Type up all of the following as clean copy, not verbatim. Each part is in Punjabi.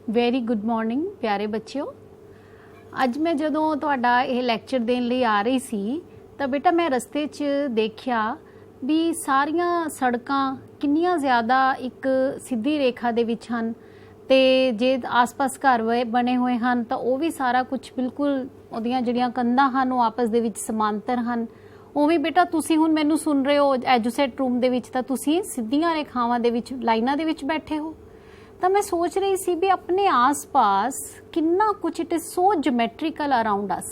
वेरी गुड मॉर्निंग प्यारे बच्चों। अज मैं जदों तुहाडा यह लैक्चर देने लिए आ रही सी तो बेटा मैं रस्ते च देखिया भी सारियां सड़कां किन्नियां ज़्यादा एक सीधी रेखा दे विच हन ते जे आस पास घर बने हुए हैं तो वह भी सारा कुछ बिल्कुल उहदियां जिहड़ियां कंधां हन वो आपस दे विच समांतर हन। उवें बेटा तुसीं हुण मैनूं सुन रहे हो एजुसेट रूम दे विच तां तुसीं सीधियां रेखावां दे विच लाइनां दे विच बैठे हो। तो मैं सोच रही सी भी अपने आस पास किन्ना कुछ it is so geometrical around us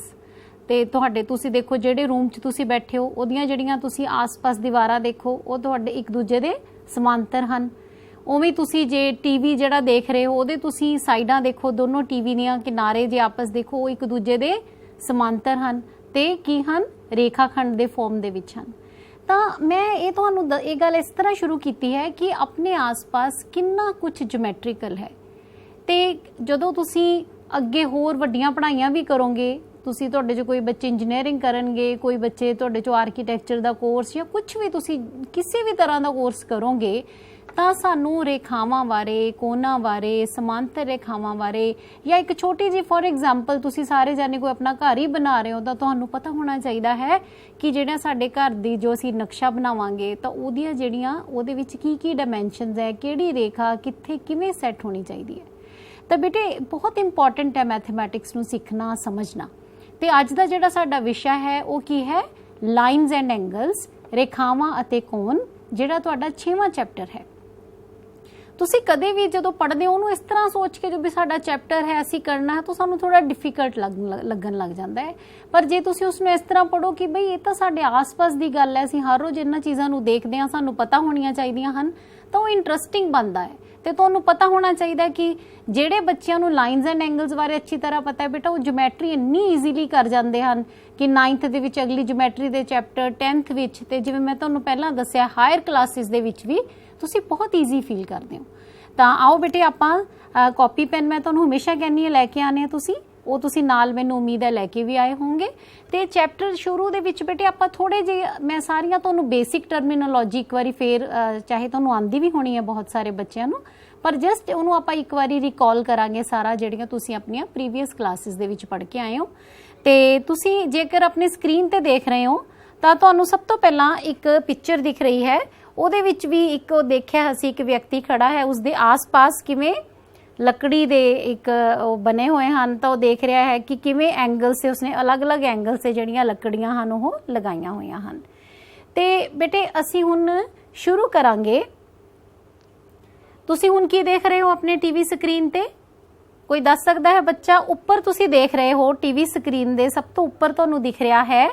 ते तुहाडे तुसीं देखो जिहड़े रूम च तुसीं बैठे हो उहदियां जिहड़ियां तुसीं आस पास दीवारां देखो वो तुहाडे एक दूजे दे समांतर हन। उवें तुसीं जे टीवी जिहड़ा देख रहे हो उहदे तुसीं साइडां देखो दोनों टीवी दियां किनारे जे आपस देखो वो एक दूजे दे समांतर हन ते की हन रेखाखंड दे फॉर्म दे विच हन। ਤਾਂ ਮੈਂ ਇਹ ਤੁਹਾਨੂੰ ਇਹ ਗੱਲ ਇਸ ਤਰ੍ਹਾਂ ਸ਼ੁਰੂ ਕੀਤੀ ਹੈ ਕਿ ਆਪਣੇ ਆਸ-ਪਾਸ ਕਿੰਨਾ ਕੁਝ ਜਿਓਮੈਟ੍ਰੀਕਲ ਹੈ ਤੇ ਜਦੋਂ ਤੁਸੀਂ ਅੱਗੇ ਹੋਰ ਵੱਡੀਆਂ ਪੜ੍ਹਾਈਆਂ ਵੀ ਕਰੋਗੇ ਤੁਸੀਂ ਤੁਹਾਡੇ ਜੋ ਕੋਈ ਬੱਚੇ ਇੰਜੀਨੀਅਰਿੰਗ ਕਰਨਗੇ ਕੋਈ ਬੱਚੇ ਤੁਹਾਡੇ ਚੋਂ ਆਰਕੀਟੈਕਚਰ ਦਾ ਕੋਰਸ ਜਾਂ ਕੁਝ ਵੀ ਤੁਸੀਂ ਕਿਸੇ ਵੀ ਤਰ੍ਹਾਂ ਦਾ ਕੋਰਸ ਕਰੋਗੇ ਤਾਂ ਸਾਨੂੰ ਰੇਖਾਵਾਂ ਬਾਰੇ ਕੋਣਾਂ ਬਾਰੇ ਸਮਾਂਤਰ ਰੇਖਾਵਾਂ ਬਾਰੇ ਜਾਂ ਇੱਕ ਛੋਟੀ ਜੀ ਫੋਰ ਐਗਜ਼ਾਮਪਲ ਤੁਸੀਂ ਸਾਰੇ ਜਾਣੇ ਕੋਈ ਆਪਣਾ ਘਰ ਹੀ ਬਣਾ ਰਹੇ ਹੋ ਤਾਂ ਤੁਹਾਨੂੰ ਪਤਾ ਹੋਣਾ ਚਾਹੀਦਾ ਹੈ ਕਿ ਜਿਹੜਾ ਸਾਡੇ ਘਰ ਦੀ ਜੋ ਅਸੀਂ ਨਕਸ਼ਾ ਬਣਾਵਾਂਗੇ ਤਾਂ ਉਹਦੀਆਂ ਜਿਹੜੀਆਂ ਉਹਦੇ ਵਿੱਚ ਕੀ ਡਾਇਮੈਂਸ਼ਨਸ ਹੈ ਕਿਹੜੀ ਰੇਖਾ ਕਿੱਥੇ ਕਿਵੇਂ ਸੈੱਟ ਹੋਣੀ ਚਾਹੀਦੀ ਹੈ। ਤਾਂ ਬੇਟੇ ਬਹੁਤ ਇੰਪੋਰਟੈਂਟ ਹੈ ਮੈਥਮੈਟਿਕਸ ਨੂੰ ਸਿੱਖਣਾ ਸਮਝਣਾ ਤੇ ਅੱਜ ਦਾ ਜਿਹੜਾ ਸਾਡਾ ਵਿਸ਼ਾ ਹੈ ਉਹ ਕੀ ਹੈ ਲਾਈਨਸ ਐਂਡ ਐਂਗਲਸ ਰੇਖਾਵਾਂ ਅਤੇ ਕੋਣ ਜਿਹੜਾ ਤੁਹਾਡਾ 6ਵਾਂ ਚੈਪਟਰ ਹੈ। ਤੁਸੀਂ ਕਦੇ ਵੀ ਜਦੋਂ ਪੜ੍ਹਦੇ ਹੋ ਉਹਨੂੰ ਇਸ ਤਰ੍ਹਾਂ ਸੋਚ ਕੇ ਜੋ ਵੀ ਸਾਡਾ ਚੈਪਟਰ ਹੈ ਅਸੀਂ ਕਰਨਾ ਹੈ ਤਾਂ ਸਾਨੂੰ ਥੋੜਾ ਡਿਫਿਕਲਟ ਲੱਗਣ ਲੱਗ ਜਾਂਦਾ ਹੈ ਪਰ ਜੇ ਤੁਸੀਂ ਉਸ ਨੂੰ ਇਸ ਤਰ੍ਹਾਂ ਪੜ੍ਹੋ ਕਿ ਬਈ ਇਹ ਤਾਂ ਸਾਡੇ ਆਸ-ਪਾਸ ਦੀ ਗੱਲ ਹੈ ਅਸੀਂ ਹਰ ਰੋਜ਼ ਇਹਨਾਂ ਚੀਜ਼ਾਂ ਨੂੰ ਦੇਖਦੇ ਹਾਂ ਸਾਨੂੰ ਪਤਾ ਹੋਣੀਆਂ ਚਾਹੀਦੀਆਂ ਹਨ ਤਾਂ ਉਹ ਇੰਟਰਸਟਿੰਗ ਬਣਦਾ ਹੈ ਤੇ ਤੁਹਾਨੂੰ ਪਤਾ ਹੋਣਾ ਚਾਹੀਦਾ ਕਿ ਜਿਹੜੇ ਬੱਚਿਆਂ ਨੂੰ ਲਾਈਨਸ ਐਂਡ ਐਂਗਲਸ ਬਾਰੇ ਅੱਛੀ ਤਰ੍ਹਾਂ ਪਤਾ ਹੈ ਬੇਟਾ ਉਹ ਜਿਓਮੈਟਰੀ ਇੰਨੀ ਈਜ਼ੀਲੀ ਕਰ ਜਾਂਦੇ ਹਨ ਕਿ 9th ਦੇ ਵਿੱਚ ਅਗਲੀ ਜਿਓਮੈਟਰੀ ਦੇ ਚੈਪਟਰ 10th ਵਿੱਚ ਤੇ ਜਿਵੇਂ ਮੈਂ ਤੁਹਾਨੂੰ ਪਹਿਲਾਂ ਦੱਸਿਆ ਹਾਇਰ ਕਲਾਸਿਸ ਦੇ ਵਿੱਚ ਵੀ ਤੁਸੀਂ ਬਹੁਤ ਈਜ਼ੀ ਫੀਲ ਕਰਦੇ ਹੋ। ਤਾਂ ਆਓ ਬੇਟੇ ਆਪਾਂ ਕਾਪੀ ਪੈਨ ਮੈਂ ਤੁਹਾਨੂੰ ਹਮੇਸ਼ਾ ਕਹਿੰਦੀ ਹਾਂ ਲੈ ਕੇ ਆਨੇ ਆ ਤੁਸੀਂ ਨਾਲ ਮੈਨੂੰ ਉਮੀਦ ਹੈ ਲੈ ਕੇ ਵੀ ਆਏ ਹੋਵੋਗੇ ਤੇ ਚੈਪਟਰ ਸ਼ੁਰੂ ਦੇ ਵਿੱਚ ਬੇਟੇ ਆਪਾਂ ਥੋੜੇ ਜਿਹੇ ਮੈਂ ਸਾਰੀਆਂ ਤੁਹਾਨੂੰ ਬੇਸਿਕ ਟਰਮੀਨੋਲੋਜੀ ਇੱਕ ਵਾਰੀ ਫੇਰ ਚਾਹੇ ਤੁਹਾਨੂੰ ਆਂਦੀ ਵੀ ਹੋਣੀ ਹੈ ਬਹੁਤ ਸਾਰੇ ਬੱਚਿਆਂ ਨੂੰ ਪਰ ਜਸਟ ਉਹਨੂੰ ਆਪਾਂ ਇੱਕ ਵਾਰੀ ਰਿਕਾਲ ਕਰਾਂਗੇ ਸਾਰਾ ਜਿਹੜੀਆਂ ਤੁਸੀਂ ਆਪਣੀਆਂ ਪ੍ਰੀਵੀਅਸ ਕਲਾਸਿਸ ਦੇ ਵਿੱਚ ਪੜ੍ਹ ਕੇ ਆਏ ਹੋ। ਤੇ ਤੁਸੀਂ ਜੇਕਰ ਆਪਣੀ ਸਕਰੀਨ ਤੇ ਦੇਖ ਰਹੇ ਹੋ ਤਾਂ ਤੁਹਾਨੂੰ ਸਭ ਤੋਂ ਪਹਿਲਾਂ ਇੱਕ ਪਿਕਚਰ ਦਿਖ ਰਹੀ ਹੈ ਉਹਦੇ ਵਿੱਚ ਵੀ ਇੱਕ ਦੇਖਿਆ ਅਸੀਂ ਇੱਕ ਵਿਅਕਤੀ ਖੜਾ ਹੈ ਉਸਦੇ ਆਸ-ਪਾਸ ਕਿਵੇਂ ਲੱਕੜੀ ਦੇ ਇੱਕ ਬਣੇ ਹੋਏ ਹਨ ਤਾਂ ਉਹ ਦੇਖ ਰਿਹਾ ਹੈ ਕਿ ਕਿਵੇਂ ਐਂਗਲ ਸੇ ਉਸਨੇ ਅਲੱਗ-ਅਲੱਗ ਐਂਗਲ ਸੇ ਜਿਹੜੀਆਂ ਲੱਕੜੀਆਂ ਹਨ ਉਹ ਲਗਾਈਆਂ ਹੋਈਆਂ ਹਨ। ਤੇ ਬੇਟੇ ਅਸੀਂ ਹੁਣ ਸ਼ੁਰੂ ਕਰਾਂਗੇ। ਤੁਸੀਂ ਹੁਣ ਕੀ ਦੇਖ ਰਹੇ ਹੋ ਆਪਣੇ ਟੀਵੀ ਸਕਰੀਨ ਤੇ ਕੋਈ ਦੱਸ ਸਕਦਾ ਹੈ ਬੱਚਾ ਉੱਪਰ ਤੁਸੀਂ ਦੇਖ ਰਹੇ ਹੋ ਟੀਵੀ ਸਕਰੀਨ ਦੇ ਸਭ ਤੋਂ ਉੱਪਰ ਤੁਹਾਨੂੰ ਦਿਖ ਰਿਹਾ ਹੈ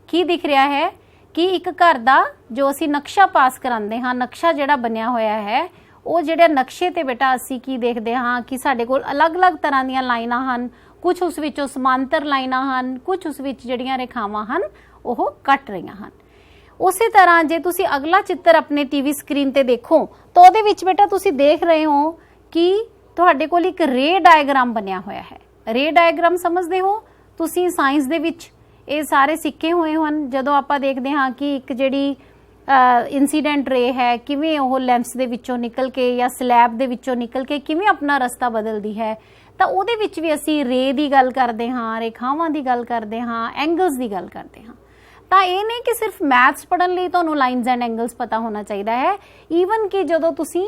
ਕੀ ਦਿਖ ਰਿਹਾ ਹੈ ਕਿ ਇੱਕ ਘਰ ਦਾ ਜੋ ਅਸੀਂ ਨਕਸ਼ਾ ਪਾਸ ਕਰਾਉਂਦੇ ਹਾਂ ਨਕਸ਼ਾ ਜਿਹੜਾ ਬਣਿਆ ਹੋਇਆ ਹੈ ਉਹ ਜਿਹੜੇ ਨਕਸ਼ੇ ਤੇ ਬੇਟਾ ਅਸੀਂ ਕੀ ਦੇਖਦੇ ਹਾਂ ਕਿ ਸਾਡੇ ਕੋਲ ਅਲੱਗ-ਅਲੱਗ ਤਰ੍ਹਾਂ ਦੀਆਂ ਲਾਈਨਾਂ ਹਨ ਕੁਝ ਉਸ ਵਿੱਚੋਂ ਸਮਾਂਤਰ ਲਾਈਨਾਂ ਹਨ ਕੁਝ ਉਸ ਵਿੱਚ ਜਿਹੜੀਆਂ ਰੇਖਾਵਾਂ ਹਨ ਉਹ ਕੱਟ ਰਹੀਆਂ ਹਨ। ਉਸੇ ਤਰ੍ਹਾਂ ਜੇ ਤੁਸੀਂ ਅਗਲਾ ਚਿੱਤਰ ਆਪਣੇ ਟੀਵੀ ਸਕਰੀਨ ਤੇ ਦੇਖੋ ਤਾਂ ਉਹਦੇ ਵਿੱਚ ਬੇਟਾ ਤੁਸੀਂ ਦੇਖ ਰਹੇ ਹੋ ਕਿ ਤੁਹਾਡੇ ਕੋਲ ਇੱਕ ਰੇ ਡਾਇਗਰਾਮ ਬਣਿਆ ਹੋਇਆ ਹੈ। ਰੇ ਡਾਇਗਰਾਮ ਸਮਝਦੇ ਹੋ ਤੁਸੀਂ ਸਾਇੰਸ ਦੇ ਵਿੱਚ ਇਹ ਸਾਰੇ ਸਿੱਖੇ ਹੋਏ ਹਨ ਜਦੋਂ ਆਪਾਂ ਦੇਖਦੇ ਹਾਂ ਕਿ ਇੱਕ ਜਿਹੜੀ ਇਨਸੀਡੈਂਟ ਰੇ ਹੈ ਕਿਵੇਂ ਉਹ ਲੈਂਸ ਦੇ ਵਿੱਚੋਂ ਨਿਕਲ ਕੇ ਜਾਂ ਸਲੈਬ ਦੇ ਵਿੱਚੋਂ ਨਿਕਲ ਕੇ ਕਿਵੇਂ ਆਪਣਾ ਰਸਤਾ ਬਦਲਦੀ ਹੈ ਤਾਂ ਉਹਦੇ ਵਿੱਚ ਵੀ ਅਸੀਂ ਰੇ ਦੀ ਗੱਲ ਕਰਦੇ ਹਾਂ ਰੇਖਾਵਾਂ ਦੀ ਗੱਲ ਕਰਦੇ ਹਾਂ ਐਂਗਲਸ ਦੀ ਗੱਲ ਕਰਦੇ ਹਾਂ। ਤਾਂ ਇਹ ਨਹੀਂ ਕਿ ਸਿਰਫ ਮੈਥਸ ਪੜ੍ਹਨ ਲਈ ਤੁਹਾਨੂੰ ਲਾਈਨਸ ਐਂਡ ਐਂਗਲਸ ਪਤਾ ਹੋਣਾ ਚਾਹੀਦਾ ਹੈ ਈਵਨ ਕਿ ਜਦੋਂ ਤੁਸੀਂ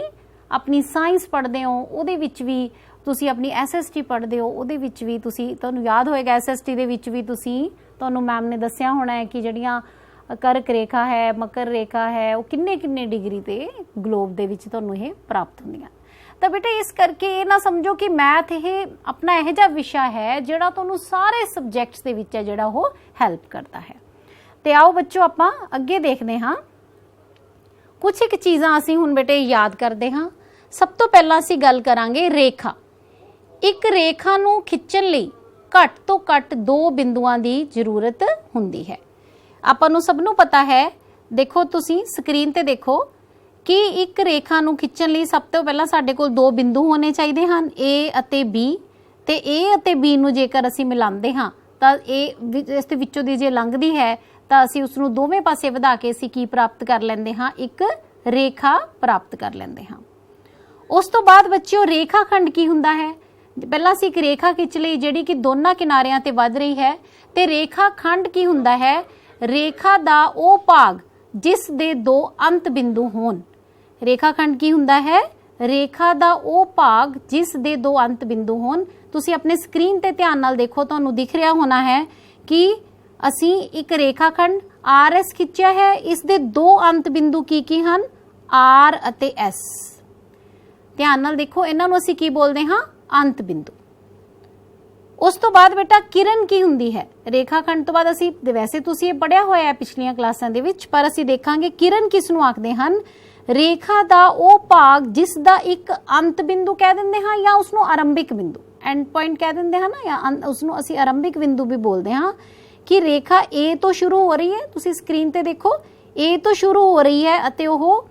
ਆਪਣੀ ਸਾਇੰਸ ਪੜ੍ਹਦੇ ਹੋ ਉਹਦੇ ਵਿੱਚ ਵੀ ਤੁਸੀਂ ਆਪਣੀ SST ਪੜ੍ਹਦੇ ਹੋ ਉਹਦੇ ਵਿੱਚ ਵੀ ਤੁਹਾਨੂੰ ਯਾਦ ਹੋਏਗਾ SST ਦੇ ਵਿੱਚ ਵੀ ਤੁਹਾਨੂੰ ਮੈਮ ਨੇ ਦੱਸਿਆ ਹੋਣਾ ਹੈ ਕਿ ਜਿਹੜੀਆਂ ਕਰਕ ਰੇਖਾ ਹੈ ਮਕਰ ਰੇਖਾ ਹੈ ਉਹ ਕਿੰਨੇ ਡਿਗਰੀ ਤੇ ਗਲੋਬ ਦੇ ਵਿੱਚ ਤੁਹਾਨੂੰ ਇਹ ਪ੍ਰਾਪਤ ਹੁੰਦੀਆਂ। ਤਾਂ ਬੇਟਾ ਇਸ ਕਰਕੇ ਇਹ ਨਾ ਸਮਝੋ ਕਿ ਮੈਥ ਇਹ ਆਪਣਾ ਇਹੋ ਜਿਹਾ ਵਿਸ਼ਾ ਹੈ ਜਿਹੜਾ ਤੁਹਾਨੂੰ ਸਾਰੇ ਸਬਜੈਕਟਸ ਦੇ ਵਿੱਚ ਹੈ ਜਿਹੜਾ ਉਹ ਹੈਲਪ ਕਰਦਾ ਹੈ। ਤੇ ਆਓ ਬੱਚੋ ਆਪਾਂ ਅੱਗੇ ਦੇਖਦੇ ਹਾਂ ਕੁਝ ਇੱਕ ਚੀਜ਼ਾਂ ਅਸੀਂ ਹੁਣ ਬੇਟੇ ਯਾਦ ਕਰਦੇ ਹਾਂ। ਸਭ ਤੋਂ ਪਹਿਲਾਂ ਅਸੀਂ ਗੱਲ ਕਰਾਂਗੇ ਰੇਖਾ। ਇੱਕ ਰੇਖਾ ਨੂੰ ਖਿੱਚਣ ਲਈ ਘੱਟ ਤੋਂ ਘੱਟ 2 ਬਿੰਦੂਆਂ ਦੀ ਜ਼ਰੂਰਤ ਹੁੰਦੀ ਹੈ। ਆਪਾਂ ਨੂੰ ਸਭ ਨੂੰ ਪਤਾ ਹੈ ਦੇਖੋ ਤੁਸੀਂ ਸਕਰੀਨ ਤੇ ਦੇਖੋ ਕਿ ਇੱਕ ਰੇਖਾ ਨੂੰ ਖਿੱਚਣ ਲਈ ਸਭ ਤੋਂ ਪਹਿਲਾਂ ਸਾਡੇ ਕੋਲ 2 ਬਿੰਦੂ ਹੋਣੇ ਚਾਹੀਦੇ ਹਨ A ਅਤੇ B ਤੇ A ਅਤੇ B ਨੂੰ ਜੇਕਰ ਅਸੀਂ ਮਿਲਾਉਂਦੇ ਹਾਂ ਤਾਂ ਇਹ ਇਸ ਦੇ ਵਿੱਚੋਂ ਦੀ ਜੇ ਲੰਘਦੀ ਹੈ ਤਾਂ ਅਸੀਂ ਉਸ ਨੂੰ ਦੋਵੇਂ ਪਾਸੇ ਵਧਾ ਕੇ ਅਸੀਂ ਕੀ ਪ੍ਰਾਪਤ ਕਰ ਲੈਂਦੇ ਹਾਂ ਇੱਕ ਰੇਖਾ ਪ੍ਰਾਪਤ ਕਰ ਲੈਂਦੇ ਹਾਂ। ਉਸ ਤੋਂ ਬਾਅਦ ਬੱਚਿਓ ਰੇਖਾ ਖੰਡ ਕੀ ਹੁੰਦਾ ਹੈ ਪਹਿਲਾਂ ਅਸੀਂ ਇੱਕ ਰੇਖਾ ਖਿੱਚ ਲਈ ਜਿਹੜੀ ਕਿ ਦੋਨਾਂ ਕਿਨਾਰਿਆਂ ਤੇ ਵੱਧ ਰਹੀ ਹੈ, ਤੇ ਰੇਖਾ ਖੰਡ ਕੀ ਹੁੰਦਾ ਹੈ? ਰੇਖਾ ਦਾ ਉਹ ਭਾਗ ਜਿਸ ਦੇ ਦੋ ਅੰਤ ਬਿੰਦੂ ਹੋਣ। ਰੇਖਾ ਖੰਡ ਕੀ ਹੁੰਦਾ ਹੈ? ਰੇਖਾ ਦਾ ਉਹ ਭਾਗ ਜਿਸ ਦੇ ਦੋ ਅੰਤ ਬਿੰਦੂ ਹੋਣ। ਤੁਸੀਂ ਆਪਣੇ ਸਕਰੀਨ ਤੇ ਧਿਆਨ ਨਾਲ ਦੇਖੋ, ਤੁਹਾਨੂੰ ਦਿਖ ਰਿਹਾ ਹੋਣਾ ਹੈ ਕਿ ਅਸੀਂ ਇੱਕ ਰੇਖਾ ਖੰਡ RS ਖਿੱਚਿਆ ਹੈ, ਇਸ ਦੇ ਦੋ ਅੰਤ ਬਿੰਦੂ ਕੀ ਹਨ? R ਅਤੇ S। ਧਿਆਨ ਨਾਲ ਦੇਖੋ, ਇਹਨਾਂ ਨੂੰ ਅਸੀਂ ਕੀ ਬੋਲਦੇ ਹਾਂ? ਅੰਤ ਬਿੰਦੂ। ਉਸ ਤੋਂ ਬਾਅਦ ਬੇਟਾ ਕਿਰਨ ਕੀ ਹੁੰਦੀ ਹੈ? ਰੇਖਾ ਖੰਡ ਤੋਂ ਬਾਅਦ ਅਸੀਂ, ਵੈਸੇ ਤੁਸੀਂ ਇਹ ਪੜਿਆ ਹੋਇਆ ਹੈ ਪਿਛਲੀਆਂ ਕਲਾਸਾਂ ਦੇ ਵਿੱਚ, ਪਰ ਅਸੀਂ ਦੇਖਾਂਗੇ ਕਿਰਨ ਕਿਸ ਨੂੰ ਆਖਦੇ ਹਨ? ਰੇਖਾ ਦਾ ਉਹ ਭਾਗ ਜਿਸ ਦਾ ਇੱਕ ਅੰਤ ਬਿੰਦੂ ਕਹਿ ਦਿੰਦੇ ਹਾਂ ਜਾਂ ਉਸਨੂੰ ਆਰੰਭਿਕ ਬਿੰਦੂ, ਐਂਡ ਪੁਆਇੰਟ ਕਹਿ ਦਿੰਦੇ ਹਾਂ ਨਾ, ਜਾਂ ਉਸਨੂੰ ਅਸੀਂ ਆਰੰਭਿਕ ਬਿੰਦੂ ਵੀ ਬੋਲਦੇ ਹਾਂ, ਕਿ ਰੇਖਾ A ਤੋਂ ਸ਼ੁਰੂ ਹੋ ਰਹੀ ਹੈ। ਤੁਸੀਂ ਸਕਰੀਨ ਤੇ ਦੇਖੋ, A ਤੋਂ ਸ਼ੁਰੂ ਹੋ ਰਹੀ ਹੈ ਅਤੇ ਉਹ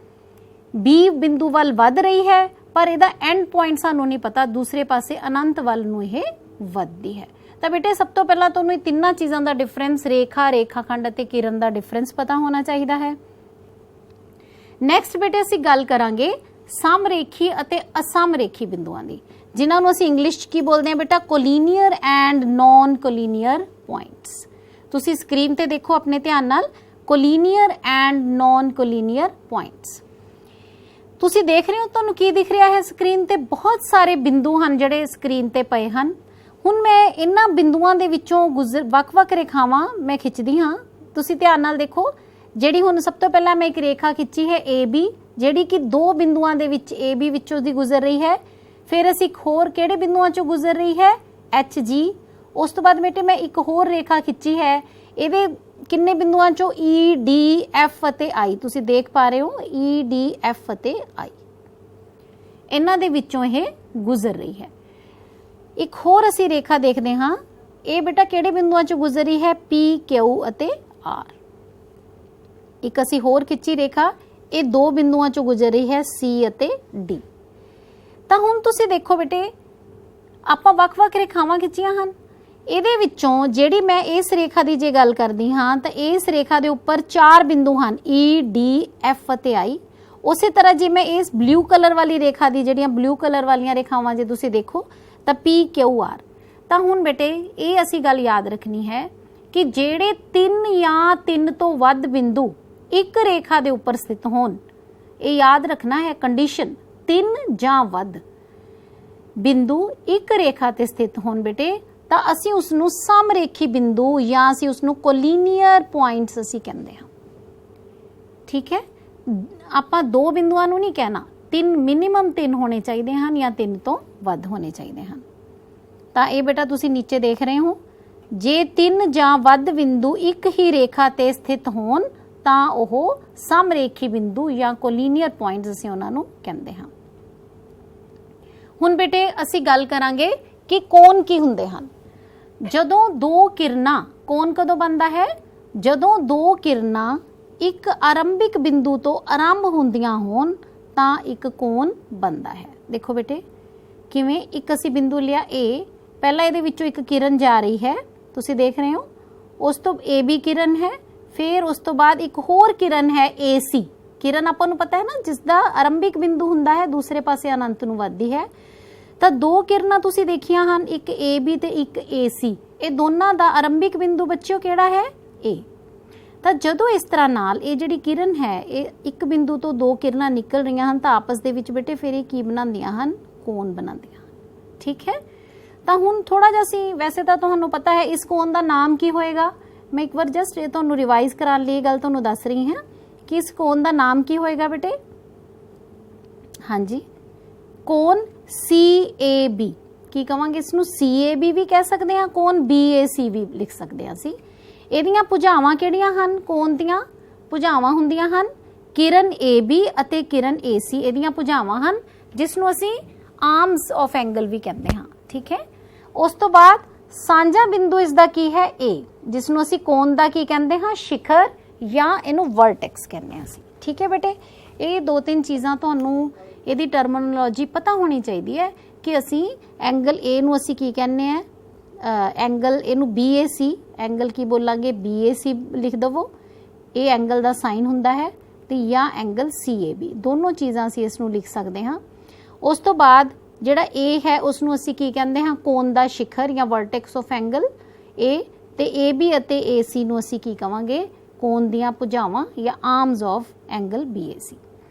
B ਬਿੰਦੂ ਵੱਲ ਵੱਧ ਰਹੀ ਹੈ, ਪਰ ਇਹਦਾ ਐਂਡ ਪੁਆਇੰਟ ਸਾਨੂੰ ਨਹੀਂ ਪਤਾ, ਦੂਸਰੇ ਪਾਸੇ ਅਨੰਤ ਵੱਲ ਨੂੰ ਇਹ ਵੱਧਦੀ ਹੈ। ਤਾਂ ਬੇਟੇ ਸਭ ਤੋਂ ਪਹਿਲਾਂ ਤੁਹਾਨੂੰ ਇਹ ਤਿੰਨਾਂ ਚੀਜ਼ਾਂ ਦਾ ਡਿਫਰੈਂਸ, ਰੇਖਾ, ਰੇਖਾ ਖੰਡ ਅਤੇ ਕਿਰਨ ਦਾ ਡਿਫਰੈਂਸ ਪਤਾ ਹੋਣਾ ਚਾਹੀਦਾ ਹੈ। ਨੈਕਸਟ ਬੇਟੇ ਅਸੀਂ ਗੱਲ ਕਰਾਂਗੇ ਸਮਰੇਖੀ ਅਤੇ ਅਸਮਰੇਖੀ ਬਿੰਦੂਆਂ ਦੀ, ਜਿਨ੍ਹਾਂ ਨੂੰ ਅਸੀਂ ਇੰਗਲਿਸ਼ 'ਚ ਕੀ ਬੋਲਦੇ ਹਾਂ ਬੇਟਾ? ਕੋਲੀਨੀਅਰ ਐਂਡ ਨੌਨ ਕੋਲੀਨੀਅਰ ਪੁਆਇੰਟਸ। ਤੁਸੀਂ ਸਕਰੀਨ ਤੇ ਦੇਖੋ ਆਪਣੇ ਧਿਆਨ ਨਾਲ, ਕੋਲੀਨੀਅਰ ਐਂਡ ਨੌਨ ਕੋਲੀਨੀਅਰ ਪੁਆਇੰਟਸ। ਤੁਸੀਂ ਦੇਖ ਰਹੇ ਹੋ, ਤੁਹਾਨੂੰ ਕੀ ਦਿਖ ਰਿਹਾ ਹੈ ਸਕਰੀਨ ਤੇ? ਬਹੁਤ ਸਾਰੇ ਬਿੰਦੂ ਹਨ ਜਿਹੜੇ ਸਕਰੀਨ ਤੇ ਪਏ ਹਨ। ਹੁਣ ਮੈਂ ਇਹਨਾਂ ਬਿੰਦੂਆਂ ਦੇ ਵਿੱਚੋਂ ਵੱਖ-ਵੱਖ ਰੇਖਾਵਾਂ ਮੈਂ ਖਿੱਚਦੀ ਹਾਂ। ਤੁਸੀਂ ਧਿਆਨ ਨਾਲ ਦੇਖੋ, ਜਿਹੜੀ ਹੁਣ ਸਭ ਤੋਂ ਪਹਿਲਾਂ ਮੈਂ ਇੱਕ ਰੇਖਾ ਖਿੱਚੀ ਹੈ AB, ਜਿਹੜੀ ਕਿ ਦੋ ਬਿੰਦੂਆਂ ਦੇ ਵਿੱਚ AB ਵਿੱਚੋਂ ਦੀ ਗੁਜ਼ਰ ਰਹੀ ਹੈ। ਫਿਰ ਅਸੀਂ ਇੱਕ ਹੋਰ ਕਿਹੜੇ ਬਿੰਦੂਆਂ ਚੋਂ ਗੁਜ਼ਰ ਰਹੀ ਹੈ? HG। ਉਸ ਤੋਂ ਬਾਅਦ ਬੇਟੇ ਮੈਂ ਇੱਕ ਹੋਰ ਰੇਖਾ ਖਿੱਚੀ ਹੈ, ਇਹਦੇ ਕਿੰਨੇ ਬਿੰਦੂਆਂ ਚੋਂ? E, D, F ਅਤੇ I। ਤੁਸੀਂ ਦੇਖ ਪਾ ਰਹੇ ਹੋ E, D, F ਅਤੇ I, ਇਹਨਾਂ ਦੇ ਵਿੱਚੋਂ ਇਹ ਗੁਜ਼ਰ ਰਹੀ ਹੈ। ਇੱਕ ਹੋਰ ਅਸੀਂ ਰੇਖਾ ਦੇਖਦੇ ਹਾਂ, ਇਹ ਬੇਟਾ ਕਿਹੜੇ ਬਿੰਦੂਆਂ ਚੋਂ ਗੁਜ਼ਰ ਰਹੀ ਹੈ? P, Q ਅਤੇ R। ਇੱਕ ਅਸੀਂ ਹੋਰ ਖਿੱਚੀ ਰੇਖਾ, ਇਹ ਦੋ ਬਿੰਦੂਆਂ ਚੋਂ ਗੁਜ਼ਰ ਰਹੀ ਹੈ, C ਅਤੇ D। ਤਾਂ ਹੁਣ ਤੁਸੀਂ ਦੇਖੋ ਬੇਟੇ, ਆਪਾਂ ਵੱਖ-ਵੱਖ ਰੇਖਾਵਾਂ ਖਿੱਚੀਆਂ ਹਨ। ਇਹਦੇ ਵਿੱਚੋਂ ਜਿਹੜੀ ਮੈਂ ਇਸ ਰੇਖਾ ਦੀ ਜੇ ਗੱਲ ਕਰਦੀ ਹਾਂ, ਤਾਂ ਇਸ ਰੇਖਾ ਦੇ ਉੱਪਰ ਚਾਰ ਬਿੰਦੂ ਹਨ, E, D, F ਅਤੇ I। ਉਸੇ ਤਰ੍ਹਾਂ ਜੇ ਮੈਂ ਇਸ ਬਲੂ ਕਲਰ ਵਾਲੀ ਰੇਖਾ ਦੀ, ਜਿਹੜੀਆਂ ਬਲੂ ਕਲਰ ਵਾਲੀਆਂ ਰੇਖਾਵਾਂ ਜੇ ਤੁਸੀਂ ਦੇਖੋ, ਤਾਂ P, Q, R। ਤਾਂ ਹੁਣ ਬੇਟੇ ਇਹ ਅਸੀਂ ਗੱਲ ਯਾਦ ਰੱਖਣੀ ਹੈ ਕਿ ਜਿਹੜੇ ਤਿੰਨ ਜਾਂ ਤਿੰਨ ਤੋਂ ਵੱਧ ਬਿੰਦੂ ਇੱਕ ਰੇਖਾ ਦੇ ਉੱਪਰ ਸਥਿਤ ਹੋਣ, ਇਹ ਯਾਦ ਰੱਖਣਾ ਹੈ ਕੰਡੀਸ਼ਨ, ਤਿੰਨ ਜਾਂ ਵੱਧ ਬਿੰਦੂ ਇੱਕ ਰੇਖਾ ਤੇ ਸਥਿਤ ਹੋਣ ਬੇਟੇ, ਤਾਂ ਅਸੀਂ ਉਸ ਨੂੰ ਸਮਰੇਖੀ ਬਿੰਦੂ ਜਾਂ ਅਸੀਂ ਉਸ ਨੂੰ ਕੋਲੀਨੀਅਰ ਪੁਆਇੰਟਸ ਅਸੀਂ ਕਹਿੰਦੇ ਹਾਂ। ਠੀਕ ਹੈ, ਆਪਾਂ ਦੋ ਬਿੰਦੂਆਂ ਨੂੰ ਨਹੀਂ ਕਹਿਣਾ, ਤਿੰਨ, ਮਿਨੀਮਮ ਤਿੰਨ ਹੋਣੇ ਚਾਹੀਦੇ ਹਨ ਜਾਂ ਤਿੰਨ ਤੋਂ ਵੱਧ ਹੋਣੇ ਚਾਹੀਦੇ ਹਨ। ਤਾਂ ਇਹ ਬੇਟਾ ਤੁਸੀਂ ਨੀਚੇ ਦੇਖ ਰਹੇ ਹੋ, ਜੇ ਤਿੰਨ ਜਾਂ ਵੱਧ ਬਿੰਦੂ ਇੱਕ ਹੀ ਰੇਖਾ ਤੇ ਸਥਿਤ ਹੋਣ ਤਾਂ ਉਹ ਸਮਰੇਖੀ ਬਿੰਦੂ ਜਾਂ ਕੋਲੀਨੀਅਰ ਪੁਆਇੰਟਸ ਅਸੀਂ ਉਹਨਾਂ ਨੂੰ ਕਹਿੰਦੇ ਹਾਂ। ਹੁਣ ਬੇਟੇ ਅਸੀਂ ਗੱਲ ਕਰਾਂਗੇ ਕਿ ਕੋਣ ਕੀ ਹੁੰਦੇ ਹਨ। ਜਦੋਂ ਦੋ ਕਿਰਨਾਂ, ਕੋਣ ਕਦੋਂ ਬਣਦਾ ਹੈ? ਜਦੋਂ ਦੋ ਕਿਰਨਾਂ ਇੱਕ ਆਰੰਭਿਕ ਬਿੰਦੂ ਤੋਂ ਆਰੰਭ ਹੁੰਦੀਆਂ ਹੋਣ ਤਾਂ ਇੱਕ ਕੋਣ ਬਣਦਾ ਹੈ। ਦੇਖੋ ਬੇਟੇ ਕਿਵੇਂ, ਇੱਕ ਅਸੀਂ ਬਿੰਦੂ ਲਿਆ A, ਪਹਿਲਾਂ ਇਹਦੇ ਵਿੱਚੋਂ ਇੱਕ ਕਿਰਨ ਜਾ ਰਹੀ ਹੈ, ਤੁਸੀਂ ਦੇਖ ਰਹੇ ਹੋ, ਉਸ ਤੋਂ AB ਕਿਰਨ ਹੈ, ਫਿਰ ਉਸ ਤੋਂ ਬਾਅਦ ਇੱਕ ਹੋਰ ਕਿਰਨ ਹੈ AC ਕਿਰਨ, ਆਪਾਂ ਨੂੰ ਪਤਾ ਹੈ ਨਾ, ਜਿਸ ਦਾ ਆਰੰਭਿਕ ਬਿੰਦੂ ਹੁੰਦਾ ਹੈ ਦੂਸਰੇ ਪਾਸੇ ਅਨੰਤ ਨੂੰ ਵੱਧਦੀ ਹੈ। ਤਾਂ ਦੋ ਕਿਰਨਾਂ ਤੁਸੀਂ ਦੇਖੀਆਂ ਹਨ, ਇੱਕ AB ਤੇ ਇੱਕ AC, ਇਹ ਦੋਨਾਂ ਦਾ ਆਰੰਭਿਕ ਬਿੰਦੂ ਬੱਚਿਓ ਕਿਹੜਾ ਹੈ? A। ਤਾਂ ਜਦੋਂ ਇਸ ਤਰ੍ਹਾਂ ਨਾਲ ਇਹ ਜਿਹੜੀ ਕਿਰਨ ਹੈ, ਇਹ ਇੱਕ ਬਿੰਦੂ ਤੋਂ ਦੋ ਕਿਰਨਾਂ ਨਿਕਲ ਰਹੀਆਂ ਹਨ, ਤਾਂ ਆਪਸ ਦੇ ਵਿੱਚ ਬੇਟੇ ਫਿਰ ਇਹ ਕੀ ਬਣਾਉਂਦੀਆਂ ਹਨ? ਕੋਣ ਬਣਾਉਂਦੀਆਂ ਹਨ। ਠੀਕ ਹੈ, ਤਾਂ ਹੁਣ ਥੋੜਾ ਜਿਹਾ ਸੀ, ਵੈਸੇ ਤਾਂ ਤੁਹਾਨੂੰ ਪਤਾ ਹੈ ਇਸ ਕੋਣ ਦਾ ਨਾਮ ਕੀ ਹੋਏਗਾ। ਮੈਂ ਇੱਕ ਵਾਰ ਜਸਟ ਇਹ ਤੁਹਾਨੂੰ ਰਿਵਾਈਜ਼ ਕਰਾਉਣ ਲਈ ਇਹ ਗੱਲ ਤੁਹਾਨੂੰ ਦੱਸ ਰਹੀ ਹਾਂ ਕਿ ਇਸ ਕੋਣ ਦਾ ਨਾਮ ਕੀ ਹੋਏਗਾ ਬੇਟੇ। ਹਾਂਜੀ, ਕੋਣ CAB, ਕੀ ਕਵਾਂਗੇ ਇਸ ਨੂੰ? CAB ਵੀ ਕਹਿ ਸਕਦੇ ਹਾਂ, ਕੋਣ BAC ਵੀ ਲਿਖ ਸਕਦੇ ਹਾਂ ਅਸੀਂ। ਇਹਦੀਆਂ ਭੁਜਾਵਾਂ ਕਿਹੜੀਆਂ ਹਨ? ਕੋਣ ਦੀਆਂ ਭੁਜਾਵਾਂ ਹੁੰਦੀਆਂ ਹਨ ਕਿਰਨ AB ਅਤੇ ਕਿਰਨ AC, ਇਹਦੀਆਂ ਭੁਜਾਵਾਂ ਹਨ, ਜਿਸ ਨੂੰ ਅਸੀਂ ਆਰਮਸ ਆਫ ਐਂਗਲ ਵੀ ਕਹਿੰਦੇ ਹਾਂ। ਠੀਕ ਹੈ, ਉਸ ਤੋਂ ਬਾਅਦ ਸਾਂਝਾ ਬਿੰਦੂ ਇਸ ਦਾ ਕੀ ਹੈ? A, ਜਿਸ ਨੂੰ ਅਸੀਂ ਕੋਣ ਦਾ ਕੀ ਕਹਿੰਦੇ ਹਾਂ? ਸ਼ਿਖਰ ਜਾਂ ਇਹਨੂੰ ਵਰਟੈਕਸ ਕਹਿੰਦੇ ਹਾਂ ਅਸੀਂ। ਠੀਕ ਹੈ ਬੇਟੇ, ਇਹ ਦੋ ਤਿੰਨ ਚੀਜ਼ਾਂ ਤੁਹਾਨੂੰ ਇਹਦੀ ਟਰਮੀਨੋਲੋਜੀ ਪਤਾ ਹੋਣੀ ਚਾਹੀਦੀ ਹੈ ਕਿ ਅਸੀਂ ਐਂਗਲ A ਨੂੰ ਅਸੀਂ ਕੀ ਕਹਿੰਦੇ ਆ, ਐਂਗਲ ਇਹਨੂੰ BAC, ਐਂਗਲ ਕੀ ਬੋਲਾਂਗੇ? BAC ਲਿਖ ਦਵੋ, ਇਹ ਐਂਗਲ ਦਾ ਸਾਈਨ ਹੁੰਦਾ ਹੈ, ਤੇ ਜਾਂ ਐਂਗਲ CAB, ਦੋਨੋਂ ਚੀਜ਼ਾਂ ਅਸੀਂ ਇਸ ਨੂੰ ਲਿਖ ਸਕਦੇ ਹਾਂ। ਉਸ ਤੋਂ ਬਾਅਦ ਜਿਹੜਾ A ਹੈ ਉਸ ਨੂੰ ਅਸੀਂ ਕੀ ਕਹਿੰਦੇ ਹਾਂ, ਕੋਨ ਦਾ शिखर ਜਾਂ वर्टेक्स ऑफ एंगल A, ਤੇ AB ਅਤੇ AC ਨੂੰ ਅਸੀਂ ਕੀ ਕਵਾਂਗੇ, ਕੋਨ ਦੀਆਂ ਭੁਜਾਵਾਂ ਜਾਂ ਆਰਮਸ ਆਫ एंगल BAC।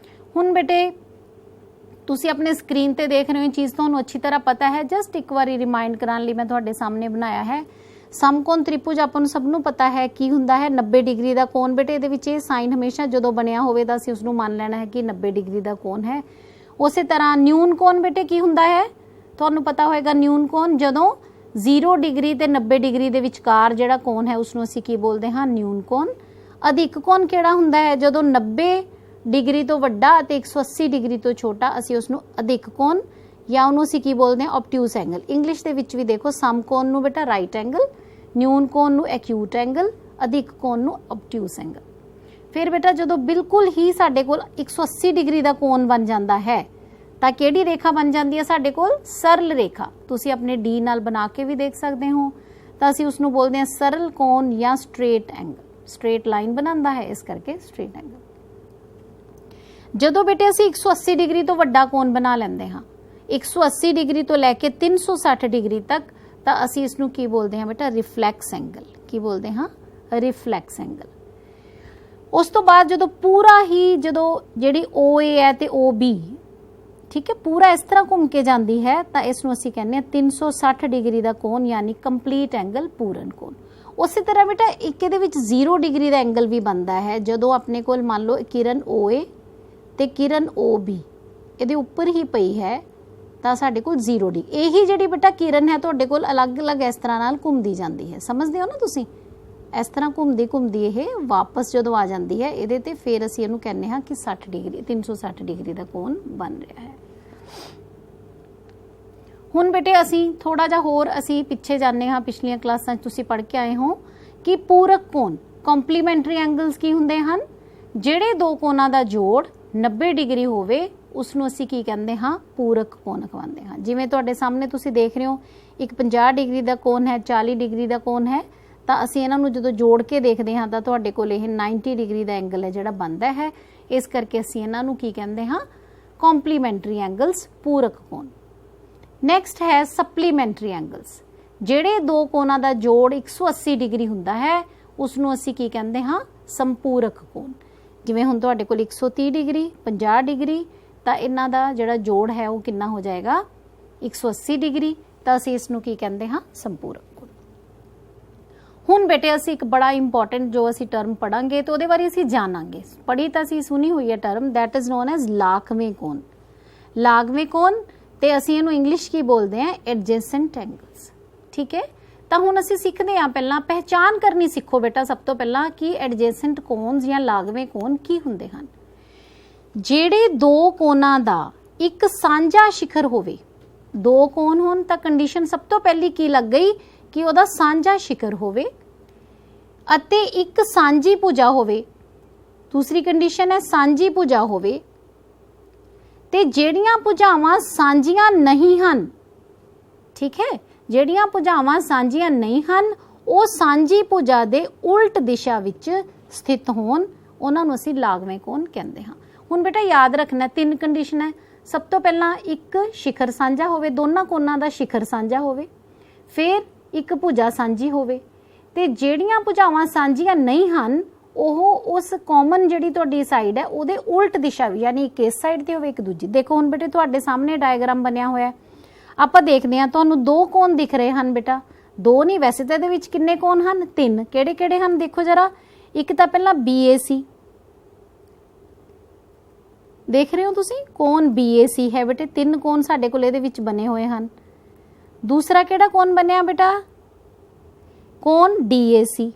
ਹੁਣ ਬੇਟੇ ਤੁਸੀਂ ਆਪਣੇ ਸਕਰੀਨ ਤੇ ਦੇਖ ਰਹੇ ਹੋ, ਚੀਜ਼ ਤੁਹਾਨੂੰ ਅੱਛੀ ਤਰ੍ਹਾਂ ਪਤਾ ਹੈ, ਜਸਟ ਇੱਕ ਵਾਰੀ ਰਿਮਾइंड ਕਰਾਉਣ ਲਈ ਮੈਂ ਤੁਹਾਡੇ ਸਾਹਮਣੇ ਬਣਾਇਆ ਹੈ। ਸਮਕੋਣ ਤ੍ਰਿਭੁਜ ਆਪਾਂ ਨੂੰ ਸਭ ਨੂੰ ਪਤਾ ਹੈ ਕੀ ਹੁੰਦਾ ਹੈ, 90 ਡਿਗਰੀ ਦਾ ਕੋਣ। ਬੇਟੇ ਇਹਦੇ ਵਿੱਚ ਇਹ ਸਾਈਨ ਹਮੇਸ਼ਾ ਜਦੋਂ ਬਣਿਆ ਹੋਵੇ ਤਾਂ ਅਸੀਂ ਉਸ ਨੂੰ ਮੰਨ ਲੈਣਾ ਹੈ ਕਿ 90 ਡਿਗਰੀ ਦਾ ਕੋਣ ਹੈ। ਉਸੇ ਤਰ੍ਹਾਂ ਨਿਊਨ ਕੋਣ ਬੇਟੇ ਕੀ ਹੁੰਦਾ ਹੈ, ਤੁਹਾਨੂੰ ਪਤਾ ਹੋਏਗਾ ਨਿਊਨ ਕੋਣ ਜਦੋਂ 0 ਡਿਗਰੀ ਤੇ 90 ਡਿਗਰੀ ਦੇ ਵਿਚਕਾਰ ਜਿਹੜਾ ਕੋਣ ਹੈ ਉਸ ਨੂੰ ਅਸੀਂ ਕੀ ਬੋਲਦੇ ਹਾਂ, ਨਿਊਨ ਕੋਣ। ਅਧਿਕ ਕੋਣ ਕਿਹੜਾ ਹੁੰਦਾ ਹੈ, ਜਦੋਂ 90 ਡਿਗਰੀ ਤੋਂ ਵੱਡਾ ਅਤੇ 180 ਡਿਗਰੀ ਤੋਂ ਛੋਟਾ, ਅਸੀਂ ਉਸ ਨੂੰ ਅਧਿਕ ਕੋਣ ਜਾਂ ਉਹਨੂੰ ਅਸੀਂ ਕੀ ਬੋਲਦੇ ਹਾਂ, ਆਬਟਿਊਸ ਐਂਗਲ। ਇੰਗਲਿਸ਼ ਦੇ ਵਿੱਚ ਵੀ ਦੇਖੋ, ਸਮਕੋਣ ਨੂੰ ਬੇਟਾ ਰਾਈਟ ਐਂਗਲ, ਨਿਊਨ ਕੋਣ ਨੂੰ ਐਕਿਊਟ ਐਂਗਲ, ਅਧਿਕ ਕੋਣ ਨੂੰ ਆਬਟਿਊਸ ਐਂਗਲ। ਫਿਰ ਬੇਟਾ ਜਦੋਂ ਬਿਲਕੁਲ ਹੀ ਸਾਡੇ ਕੋਲ 180 ਡਿਗਰੀ ਦਾ ਕੋਣ ਬਣ ਜਾਂਦਾ ਹੈ ਤਾਂ ਕਿਹੜੀ ਰੇਖਾ ਬਣ ਜਾਂਦੀ ਹੈ ਸਾਡੇ ਕੋਲ, ਸਰਲ ਰੇਖਾ। ਤੁਸੀਂ ਆਪਣੇ ਡੀ ਨਾਲ ਬਣਾ ਕੇ ਵੀ ਦੇਖ ਸਕਦੇ ਹੋ, ਤਾਂ ਅਸੀਂ ਉਸ ਨੂੰ ਬੋਲਦੇ ਹਾਂ ਸਰਲ ਕੋਣ ਜਾਂ ਸਟ੍ਰੇਟ ਐਂਗਲ। ਸਟ੍ਰੇਟ ਲਾਈਨ ਬਣਾਉਂਦਾ ਹੈ, ਇਸ ਕਰਕੇ ਸਟ੍ਰੇਟ ਐਂਗਲ। ਜਦੋਂ ਬੇਟੇ ਅਸੀਂ 180 ਡਿਗਰੀ ਤੋਂ ਵੱਡਾ ਕੋਣ ਬਣਾ ਲੈਂਦੇ ਹਾਂ, 180 ਡਿਗਰੀ ਤੋਂ ਲੈ ਕੇ 360 ਡਿਗਰੀ ਤੱਕ, ਤਾਂ ਅਸੀਂ ਇਸ ਨੂੰ ਕੀ ਬੋਲਦੇ ਹਾਂ ਬੇਟਾ, ਰਿਫਲੈਕਸ ਐਂਗਲ। ਕੀ ਬੋਲਦੇ ਹਾਂ, ਰਿਫਲੈਕਸ ਐਂਗਲ। ਉਸ ਤੋਂ ਬਾਅਦ ਜਦੋਂ ਪੂਰਾ ਹੀ ਜਦੋਂ ਜਿਹੜੀ OA ਹੈ ਤੇ OB, ਠੀਕ ਹੈ, ਪੂਰਾ ਇਸ ਤਰ੍ਹਾਂ ਘੁੰਮ ਕੇ ਜਾਂਦੀ ਹੈ ਤਾਂ ਇਸ ਨੂੰ ਅਸੀਂ ਕਹਿੰਦੇ ਹਾਂ 360 ਡਿਗਰੀ ਦਾ ਕੋਣ ਯਾਨੀ ਕੰਪਲੀਟ ਐਂਗਲ, ਪੂਰਨ ਕੋਣ। ਉਸੇ ਤਰ੍ਹਾਂ ਬੇਟਾ ਇੱਕ ਇਹਦੇ ਵਿੱਚ 0 ਡਿਗਰੀ ਦਾ ਐਂਗਲ ਵੀ ਬਣਦਾ ਹੈ, ਜਦੋਂ ਆਪਣੇ ਕੋਲ ਮੰਨ ਲਓ ਕਿਰਨ OA ਤੇ ਕਿਰਨ OB ਇਹਦੇ ਉੱਪਰ ਹੀ ਪਈ ਹੈ ਤਾਂ ਸਾਡੇ ਕੋਲ 0 ਡਿਗਰੀ। ਇਹੀ ਜਿਹੜੀ ਬੇਟਾ ਕਿਰਨ ਹੈ ਤੁਹਾਡੇ ਕੋਲ ਅਲੱਗ-ਅਲੱਗ ਇਸ ਤਰ੍ਹਾਂ ਨਾਲ ਘੁੰਮਦੀ ਜਾਂਦੀ ਹੈ, ਸਮਝਦੇ ਹੋ ਨਾ ਤੁਸੀਂ, ਇਸ ਤਰ੍ਹਾਂ ਘੁੰਮਦੀ ਘੁੰਮਦੀ ਇਹ ਵਾਪਸ ਜਦੋਂ ਆ ਜਾਂਦੀ ਹੈ ਇਹਦੇ ਤੇ, ਫਿਰ ਅਸੀਂ ਇਹਨੂੰ ਕਹਿੰਦੇ ਹਾਂ ਕਿ 60 ਡਿਗਰੀ 360 ਡਿਗਰੀ ਦਾ ਕੋਣ ਬਣ ਰਿਹਾ ਹੈ। ਹੁਣ ਬੇਟੇ ਅਸੀਂ ਥੋੜਾ ਜਿਹਾ ਹੋਰ ਅਸੀਂ ਪਿੱਛੇ ਜਾਂਦੇ ਹਾਂ, ਪਿਛਲੀਆਂ ਕਲਾਸਾਂ 'ਚ ਤੁਸੀਂ ਪੜ੍ਹ ਕੇ ਆਏ ਹੋ ਕਿ ਪੂਰਕ ਕੋਣ, ਕੰਪਲੀਮੈਂਟਰੀ ਐਂਗਲਸ ਕੀ ਹੁੰਦੇ ਹਨ, ਜਿਹੜੇ ਦੋ ਕੋਣਾਂ ਦਾ ਜੋੜ 90 ਡਿਗਰੀ ਹੋਵੇ ਉਸ ਨੂੰ ਅਸੀਂ ਕੀ ਕਹਿੰਦੇ ਹਾਂ, ਪੂਰਕ ਕੋਣ ਕਹਿੰਦੇ ਹਾਂ। ਜਿਵੇਂ ਤੁਹਾਡੇ ਸਾਹਮਣੇ ਤੁਸੀਂ ਦੇਖ ਰਹੇ ਹੋ, ਇੱਕ 50 ਡਿਗਰੀ ਦਾ ਕੋਣ ਹੈ, 40 ਡਿਗਰੀ ਦਾ ਕੋਣ ਹੈ, ਤਾਂ ਅਸੀਂ ਇਹਨਾਂ ਨੂੰ ਜਦੋਂ ਜੋੜ ਕੇ ਦੇਖਦੇ ਹਾਂ ਤਾਂ ਤੁਹਾਡੇ ਕੋਲ ਇਹ 90 ਡਿਗਰੀ ਦਾ ਐਂਗਲ ਹੈ ਜਿਹੜਾ ਬਣਦਾ ਹੈ। ਇਸ ਕਰਕੇ ਅਸੀਂ ਇਹਨਾਂ ਨੂੰ ਕੀ ਕਹਿੰਦੇ ਹਾਂ, ਕੰਪਲੀਮੈਂਟਰੀ ਐਂਗਲਸ, ਪੂਰਕ ਕੋਣ। ਨੈਕਸਟ ਹੈ ਸਪਲੀਮੈਂਟਰੀ ਐਂਗਲਸ, ਜਿਹੜੇ ਦੋ ਕੋਣਾਂ ਦਾ ਜੋੜ 180 ਡਿਗਰੀ ਹੁੰਦਾ ਹੈ ਉਸ ਨੂੰ ਅਸੀਂ ਕੀ ਕਹਿੰਦੇ ਹਾਂ, ਸੰਪੂਰਕ ਕੋਣ। ਜਿਵੇਂ ਹੁਣ ਤੁਹਾਡੇ ਕੋਲ 130 ਡਿਗਰੀ 50 ਡਿਗਰੀ, ਤਾਂ ਇਹਨਾਂ ਦਾ ਜਿਹੜਾ ਜੋੜ ਹੈ ਉਹ ਕਿੰਨਾ ਹੋ ਜਾਏਗਾ, 180 ਡਿਗਰੀ, ਤਾਂ ਅਸੀਂ ਇਸ ਨੂੰ ਕੀ ਕਹਿੰਦੇ ਹਾਂ, ਸੰਪੂਰਕ ਕੋਣ। ਹੁਣ ਬੇਟੇ ਅਸੀਂ ਇੱਕ ਬੜਾ ਇੰਪੋਰਟੈਂਟ ਜੋ ਅਸੀਂ ਟਰਮ ਪੜਾਂਗੇ ਤਾਂ ਉਹਦੇ ਬਾਰੇ ਅਸੀਂ ਜਾਣਾਂਗੇ। ਪੜ੍ਹੀ ਤਾਂ ਅਸੀਂ ਸੁਣੀ ਹੋਈ ਹੈ term, that is known as ਲਾਗਵੇਂ ਕੋਣ। ਲਾਗਵੇਂ ਕੋਣ ਤੇ ਅਸੀਂ ਇਹਨੂੰ ਇੰਗਲਿਸ਼ ਕੀ ਬੋਲਦੇ ਹਾਂ, ਐਡਜੈਸੈਂਟ ਐਂਗਲਸ। ਠੀਕ ਹੈ, ਤਾਂ ਹੁਣ ਅਸੀਂ ਸਿੱਖਦੇ ਹਾਂ, ਪਹਿਲਾਂ ਪਹਿਚਾਨ ਕਰਨੀ ਸਿੱਖੋ ਬੇਟਾ ਸਭ ਤੋਂ ਪਹਿਲਾਂ ਕਿ ਐਡਜੈਸੈਂਟ ਕੋਨਸ ਜਾਂ ਲਾਗਵੇਂ ਕੋਣ ਕੀ ਹੁੰਦੇ ਹਨ। ਜਿਹੜੇ ਦੋ ਕੋਣਾਂ ਦਾ ਇੱਕ ਸਾਂਝਾ ਸ਼ਿਖਰ ਹੋਵੇ, ਦੋ ਕੋਣ ਹੋਣ ਤਾਂ ਕੰਡੀਸ਼ਨ ਸਭ ਤੋਂ ਪਹਿਲੀ ਕੀ ਲੱਗ ਗਈ ਕਿ ਉਹਦਾ ਸਾਂਝਾ ਸ਼ਿਖਰ ਹੋਵੇ ਅਤੇ ਇੱਕ ਸਾਂਝੀ ਭੁਜਾ ਹੋਵੇ। ਦੂਸਰੀ ਕੰਡੀਸ਼ਨ ਹੈ ਸਾਂਝੀ ਭੁਜਾ ਹੋਵੇ, ਤੇ ਜਿਹੜੀਆਂ ਭੁਜਾਵਾਂ ਸਾਂਝੀਆਂ ਨਹੀਂ ਹਨ, ਠੀਕ ਹੈ, ਜਿਹੜੀਆਂ ਭੁਜਾਵਾਂ ਸਾਂਝੀਆਂ ਨਹੀਂ ਹਨ ਉਹ ਸਾਂਝੀ ਭੁਜਾ ਦੇ ਉਲਟ ਦਿਸ਼ਾ ਵਿੱਚ ਸਥਿਤ ਹੋਣ, ਉਹਨਾਂ ਨੂੰ ਅਸੀਂ ਲਾਗਵੇਂ ਕੋਣ ਕਹਿੰਦੇ ਹਾਂ। ਹੁਣ ਬੇਟਾ ਯਾਦ ਰੱਖਣਾ ਤਿੰਨ ਕੰਡੀਸ਼ਨ ਹੈ। ਸਭ ਤੋਂ ਪਹਿਲਾਂ ਇੱਕ ਸ਼ਿਖਰ ਸਾਂਝਾ ਹੋਵੇ, ਦੋਨਾਂ ਕੋਣਾਂ ਦਾ ਸ਼ਿਖਰ ਸਾਂਝਾ ਹੋਵੇ, ਫਿਰ ਇੱਕ ਭੁਜਾ ਸਾਂਝੀ ਹੋਵੇ, ਤੇ ਜਿਹੜੀਆਂ ਭੁਜਾਵਾਂ ਸਾਂਝੀਆਂ ਨਹੀਂ ਹਨ ਉਹ ਉਸ ਕਾਮਨ ਜਿਹੜੀ ਤੁਹਾਡੀ ਸਾਈਡ ਹੈ ਉਹਦੇ ਉਲਟ ਦਿਸ਼ਾ ਵੀ, ਯਾਨੀ ਇੱਕ ਇਸ ਸਾਈਡ ਤੇ ਹੋਵੇ ਇੱਕ ਦੂਜੀ। ਦੇਖੋ ਹੁਣ ਬੇਟੇ ਤੁਹਾਡੇ ਸਾਹਮਣੇ ਡਾਇਗਰਾਮ ਬਣਿਆ ਹੋਇਆ ਹੈ, ਆਪਾਂ ਦੇਖਦੇ ਹਾਂ ਤੁਹਾਨੂੰ ਦੋ ਕੋਣ ਦਿਖ ਰਹੇ ਹਨ ਬੇਟਾ, ਦੋ ਨਹੀਂ ਵੈਸੇ ਤਾਂ ਇਹਦੇ ਵਿੱਚ ਕਿੰਨੇ ਕੋਣ ਹਨ, ਤਿੰਨ। ਕਿਹੜੇ ਕਿਹੜੇ ਹਨ ਦੇਖੋ ਜਰਾ, ਇੱਕ ਤਾਂ ਪਹਿਲਾਂ BAC ਦੇਖ ਰਹੇ ਹੋ ਤੁਸੀਂ, ਕੋਣ BAC ਹੈ ਬੇਟੇ, ਤਿੰਨ ਕੋਣ ਸਾਡੇ ਕੋਲ ਇਹਦੇ ਵਿੱਚ ਬਣੇ ਹੋਏ ਹਨ। ਦੂਸਰਾ ਕਿਹੜਾ ਕੋਣ ਬਣਿਆ ਬੇਟਾ, ਕੋਣ DAC,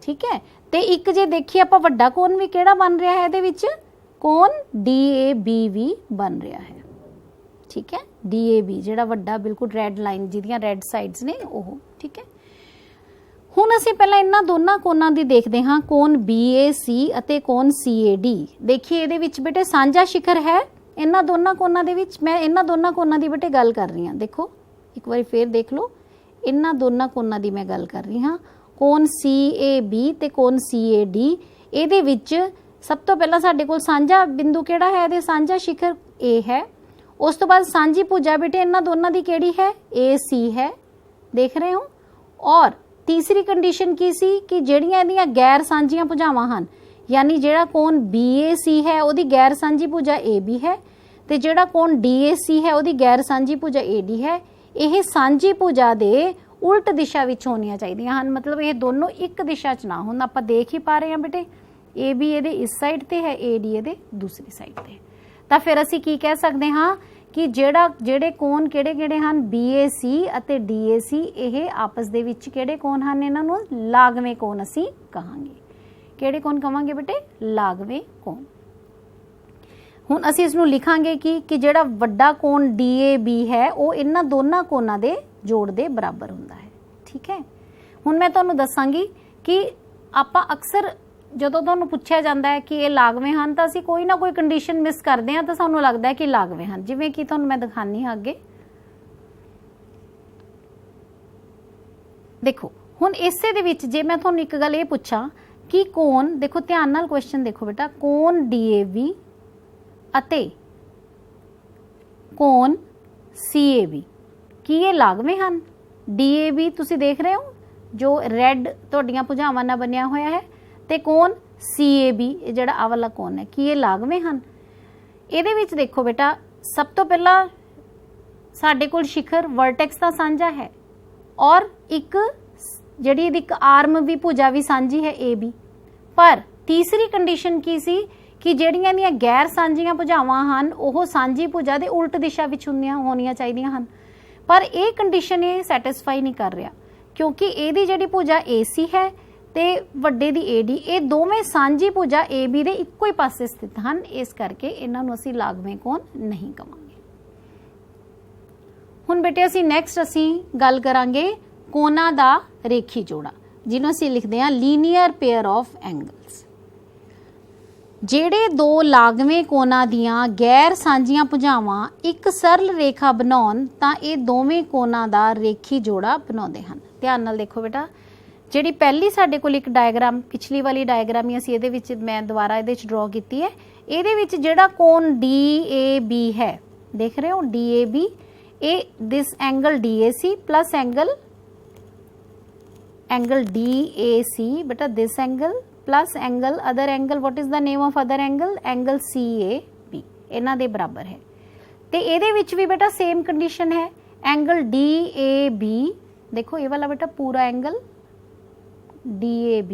ਠੀਕ ਹੈ। ਤੇ ਇੱਕ ਜੇ ਦੇਖੀਏ ਆਪਾਂ ਵੱਡਾ ਕੋਣ ਵੀ ਕਿਹੜਾ ਬਣ ਰਿਹਾ ਹੈ ਇਹਦੇ ਵਿੱਚ, ਕੋਣ DAB ਵੀ ਬਣ ਰਿਹਾ ਹੈ, ਠੀਕ ਹੈ। DAB ਜਿਹੜਾ ਵੱਡਾ ਬਿਲਕੁਲ ਰੈਡ ਲਾਈਨ ਜਿਹਦੀਆਂ ਰੈਡ ਸਾਈਡਸ ਨੇ ਉਹ, ਠੀਕ ਹੈ। ਹੁਣ ਅਸੀਂ ਪਹਿਲਾਂ ਇਹਨਾਂ ਦੋਨਾਂ ਕੋਣਾਂ ਦੀ ਦੇਖਦੇ ਹਾਂ, ਕੋਣ BAC ਅਤੇ ਕੋਣ CAD। ਦੇਖੀਏ ਇਹਦੇ ਵਿੱਚ ਬੇਟੇ ਸਾਂਝਾ ਸ਼ਿਖਰ ਹੈ ਇਹਨਾਂ ਦੋਨਾਂ ਕੋਣਾਂ ਦੇ ਵਿੱਚ। ਮੈਂ ਇਹਨਾਂ ਦੋਨਾਂ ਕੋਣਾਂ ਦੀ ਬੇਟੇ ਗੱਲ ਕਰ ਰਹੀ ਹਾਂ, ਦੇਖੋ ਇੱਕ ਵਾਰੀ ਫੇਰ ਦੇਖ ਲਓ, ਇਹਨਾਂ ਦੋਨਾਂ ਕੋਣਾਂ ਦੀ ਮੈਂ ਗੱਲ ਕਰ ਰਹੀ ਹਾਂ, ਕੋਣ CAB ਤੇ ਕੋਣ CAD। ਇਹਦੇ ਵਿੱਚ सब तो पहला साडे कोल सांझा बिंदु किहड़ा है, इहदे सांझा शिखर ए है। उस तो बाद सांझी भुजा बेटे इन्हां दोनां दी किहड़ी है, ए सी है, देख रहे हो। और तीसरी कंडीशन की सी कि ਜਿਹੜੀਆਂ ਇਹਦੀਆਂ गैर सांझियां भुजावां ਹਨ, यानी ਜਿਹੜਾ कोण BAC है ਉਹਦੀ गैर सांझी भुजा AB है ਤੇ ਜਿਹੜਾ कोण DAC है ਉਹਦੀ गैर सांझी भुजा AD है। ਇਹ सांझी भुजा ਦੇ उल्ट दिशा ਵਿੱਚ ਹੋਣੀਆਂ ਚਾਹੀਦੀਆਂ ਹਨ, मतलब ਇਹ ਦੋਨੋਂ ਇੱਕ ਦਿਸ਼ਾ 'ਚ ਨਾ ਹੋਣ। ਆਪਾਂ ਦੇਖ ਹੀ ਪਾ ਰਹੇ ਹਾਂ ਬੇਟੇ AB ਇਹਦੇ ਇਸ ਸਾਈਡ ਤੇ ਹੈ, AD ਇਹਦੇ ਦੂਸਰੀ ਸਾਈਡ ਤੇ। ਤਾਂ ਫਿਰ ਅਸੀਂ ਕੀ ਕਹਿ ਸਕਦੇ ਹਾਂ कि ਜਿਹੜੇ ਕੋਣ ਕਿਹੜੇ ਹਨ, BAC ਅਤੇ DAC ਇਹ ਆਪਸ ਦੇ ਵਿੱਚ ਕਿਹੜੇ ਕੋਣ ਹਨ, ਇਹਨਾਂ ਨੂੰ ਲਾਗਵੇਂ ਕੋਣ ਅਸੀਂ ਕਹਾਂਗੇ। ਕਿਹੜੇ ਕੋਣ ਕਹਾਂਗੇ ਬੇਟੇ, ਲਾਗਵੇਂ ਕੋਣ। ਹੁਣ ਅਸੀਂ ਇਸ ਨੂੰ ਲਿਖਾਂਗੇ ਕਿ ਜਿਹੜਾ ਵੱਡਾ ਕੋਣ DAB ਹੈ ਉਹ ਇਹਨਾਂ ਦੋਨਾਂ ਕੋਣਾਂ ਦੇ ਜੋੜ ਦੇ ਬਰਾਬਰ ਹੁੰਦਾ ਹੈ। ਠੀਕ ਹੈ। ਹੁਣ ਮੈਂ ਤੁਹਾਨੂੰ ਦੱਸਾਂਗੀ ਕਿ ਆਪਾਂ ਅਕਸਰ ਜਦੋਂ ਤੁਹਾਨੂੰ ਪੁੱਛਿਆ ਜਾਂਦਾ ਹੈ ਕਿ ਇਹ ਲਾਗਵੇਂ ਹਨ ਤਾਂ ਅਸੀਂ ਕੋਈ ਨਾ ਕੋਈ ਕੰਡੀਸ਼ਨ ਮਿਸ ਕਰਦੇ ਹਾਂ ਤਾਂ ਸਾਨੂੰ ਲੱਗਦਾ ਹੈ ਕਿ ਲਾਗਵੇਂ ਹਨ। ਜਿਵੇਂ ਕਿ ਤੁਹਾਨੂੰ ਮੈਂ ਦਿਖਾਣੀ ਹਾਂ ਅੱਗੇ, ਦੇਖੋ ਹੁਣ ਇਸੇ ਦੇ ਵਿੱਚ ਜੇ ਮੈਂ ਤੁਹਾਨੂੰ ਇੱਕ ਗੱਲ ਇਹ ਪੁੱਛਾਂ ਕਿ ਕੋਣ, ਦੇਖੋ ਧਿਆਨ ਨਾਲ ਕੁਐਸਚਨ ਦੇਖੋ ਬੇਟਾ, ਕੋਣ DAB ਅਤੇ ਕੋਣ CAB ਕੀ ਇਹ ਲਾਗਵੇਂ ਹਨ? DAB ਤੁਸੀਂ ਦੇਖ ਰਹੇ ਹੋ ਜੋ ਰੈੱਡ ਤੁਹਾਡੀਆਂ ਭੁਜਾਵਾਂ ਨਾਲ ਬਣਿਆ ਹੋਇਆ ਹੈ, ਤੇ ਕੋਣ CAB ਇਹ ਜਿਹੜਾ ਆ ਵਾਲਾ ਕੋਣ ਹੈ, ਕੀ ਇਹ ਲਾਗਵੇਂ ਹਨ? ਇਹਦੇ ਵਿੱਚ ਦੇਖੋ ਬੇਟਾ ਸਭ ਤੋਂ ਪਹਿਲਾਂ ਸਾਡੇ ਕੋਲ शिखर वर्टेक्स ਦਾ ਸਾਂਝਾ ਹੈ ਔਰ ਇੱਕ ਜਿਹੜੀ ਇਹਦੀ ਇੱਕ ਆਰਮ ਵੀ ਭੁਜਾ ਵੀ ਸਾਂਝੀ ਹੈ AB। ਪਰ ਤੀਸਰੀ ਕੰਡੀਸ਼ਨ ਕੀ ਸੀ ਕਿ ਜਿਹੜੀਆਂ ਇਹਦੀਆਂ ਗੈਰ ਸਾਂਝੀਆਂ ਭੁਜਾਵਾਂ ਹਨ ਉਹ ਸਾਂਝੀ ਭੁਜਾ ਦੇ ਉਲਟ ਦਿਸ਼ਾ ਵਿੱਚ ਹੋਣੀਆਂ ਚਾਹੀਦੀਆਂ ਹਨ। ਪਰ ਇਹ ਕੰਡੀਸ਼ਨ ਇਹ ਸੈਟੀਸਫਾਈ ਨਹੀਂ ਕਰ ਰਿਹਾ ਕਿਉਂਕਿ ਇਹਦੀ ਜਿਹੜੀ ਭੁਜਾ AC ਹੈ ਤੇ ਵੱਡੇ ਦੀ AD, ਇਹ ਦੋਵੇਂ ਸਾਂਝੀ ਭੁਜਾ AB ਦੇ ਇੱਕੋ ਹੀ ਪਾਸੇ ਸਥਿਤ ਹਨ। ਇਸ ਕਰਕੇ ਇਹਨਾਂ ਨੂੰ ਅਸੀਂ ਲਾਗਵੇਂ ਕੋਣ ਨਹੀਂ ਕਵਾਂਗੇ। ਹੁਣ ਬੇਟੇ ਅਸੀਂ ਨੈਕਸਟ ਅਸੀਂ ਗੱਲ ਕਰਾਂਗੇ ਕੋਣਾਂ ਦਾ ਰੇਖੀ ਜੋੜਾ, ਜਿਹਨੂੰ ਅਸੀਂ ਲਿਖਦੇ ਹਾਂ ਲੀਨੀਅਰ ਪੇਅਰ ਆਫ ਐਂਗਲਸ। ਜਿਹੜੇ ਦੋ ਲਾਗਵੇਂ ਕੋਣਾਂ ਦੀਆਂ ਗੈਰ ਸਾਂਝੀਆਂ ਭੁਜਾਵਾਂ ਇੱਕ ਸਰਲ ਰੇਖਾ ਬਣਾਉਣ ਤਾਂ ਇਹ ਦੋਵੇਂ ਕੋਣਾਂ ਦਾ ਰੇਖੀ ਜੋੜਾ ਬਣਾਉਂਦੇ ਹਨ। ਧਿਆਨ ਨਾਲ ਦੇਖੋ ਬੇਟਾ, ਜਿਹੜੀ ਪਹਿਲੀ ਸਾਡੇ ਕੋਲ ਇੱਕ ਡਾਇਗਰਾਮ, ਪਿਛਲੀ ਵਾਲੀ ਡਾਇਗਰਾਮ ਹੀ ਅਸੀਂ ਇਹਦੇ ਵਿੱਚ ਮੈਂ ਦੁਬਾਰਾ ਇਹਦੇ ਵਿੱਚ ਡਰਾ ਕੀਤੀ ਹੈ। ਇਹਦੇ ਵਿੱਚ ਜਿਹੜਾ ਕੋਣ DAB ਹੈ, ਦੇਖ ਰਹੇ ਹੋ DAB, ਇਹ this angle DAC plus angle DAC ਬੇਟਾ, this angle plus angle other angle, what is the name of other angle, angle CAB, ਇਹਨਾਂ ਦੇ ਬਰਾਬਰ ਹੈ। ਤੇ ਇਹਦੇ ਵਿੱਚ ਵੀ ਬੇਟਾ ਸੇਮ ਕੰਡੀਸ਼ਨ ਹੈ, ਐਂਗਲ DAB ਦੇਖੋ ਇਹ ਵਾਲਾ ਬੇਟਾ ਪੂਰਾ angle DAB,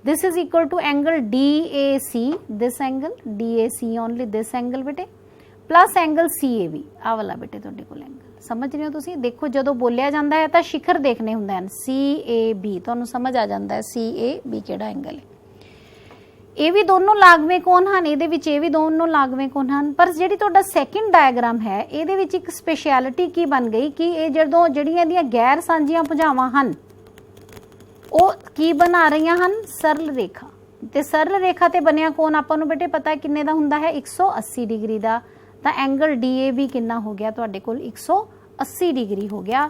this is equal to angle DAC, this angle DAC only, this angle ਬੇਟੇ plus angle CAB ਆ ਵਾਲਾ ਬੇਟੇ ਤੁਹਾਡੇ ਕੋਲ ਐਂਗਲ। ਸਮਝ ਰਹੇ ਹੋ ਤੁਸੀਂ? ਦੇਖੋ ਜਦੋਂ ਬੋਲਿਆ ਜਾਂਦਾ ਹੈ ਤਾਂ शिखर ਦੇਖਣੇ ਹੁੰਦੇ ਹਨ, CAB ਤੁਹਾਨੂੰ ਸਮਝ ਆ ਜਾਂਦਾ ਹੈ CAB ਕਿਹੜਾ ਐਂਗਲ ਹੈ। ਇਹ ਵੀ ਦੋਨੋਂ ਲਾਗਵੇਂ ਕੋਣ ਹਨ, ਇਹਦੇ ਵਿੱਚ ਇਹ ਵੀ ਦੋਨੋਂ ਲਾਗਵੇਂ ਕੋਣ ਹਨ। ਪਰ ਜਿਹੜੀ ਤੁਹਾਡਾ ਸੈਕਿੰਡ ਡਾਇਗਰਾਮ ਹੈ ਇਹਦੇ ਵਿੱਚ ਇੱਕ ਸਪੈਸ਼ਲਿਟੀ ਕੀ ਬਣ ਗਈ ਕਿ ਇਹ ਜਦੋਂ ਜਿਹੜੀਆਂ ਇਹਦੀਆਂ ਗੈਰ ਸਾਂਝੀਆਂ ਭੁਜਾਵਾਂ ਹਨ ਉਹ ਕੀ ਬਣਾ ਰਹੀਆਂ ਹਨ, ਸਰਲ ਰੇਖਾ। ਤੇ ਸਰਲ ਰੇਖਾ ਤੇ ਬਣਿਆ ਕੋਣ ਆਪਾਂ ਨੂੰ ਬੇਟੇ ਪਤਾ ਕਿੰਨੇ ਦਾ ਹੁੰਦਾ ਹੈ, 180 ਡਿਗਰੀ ਦਾ। ਤਾਂ ਐਂਗਲ DAB ਕਿੰਨਾ ਹੋ ਗਿਆ ਤੁਹਾਡੇ ਕੋਲ, 180 ਡਿਗਰੀ ਹੋ ਗਿਆ।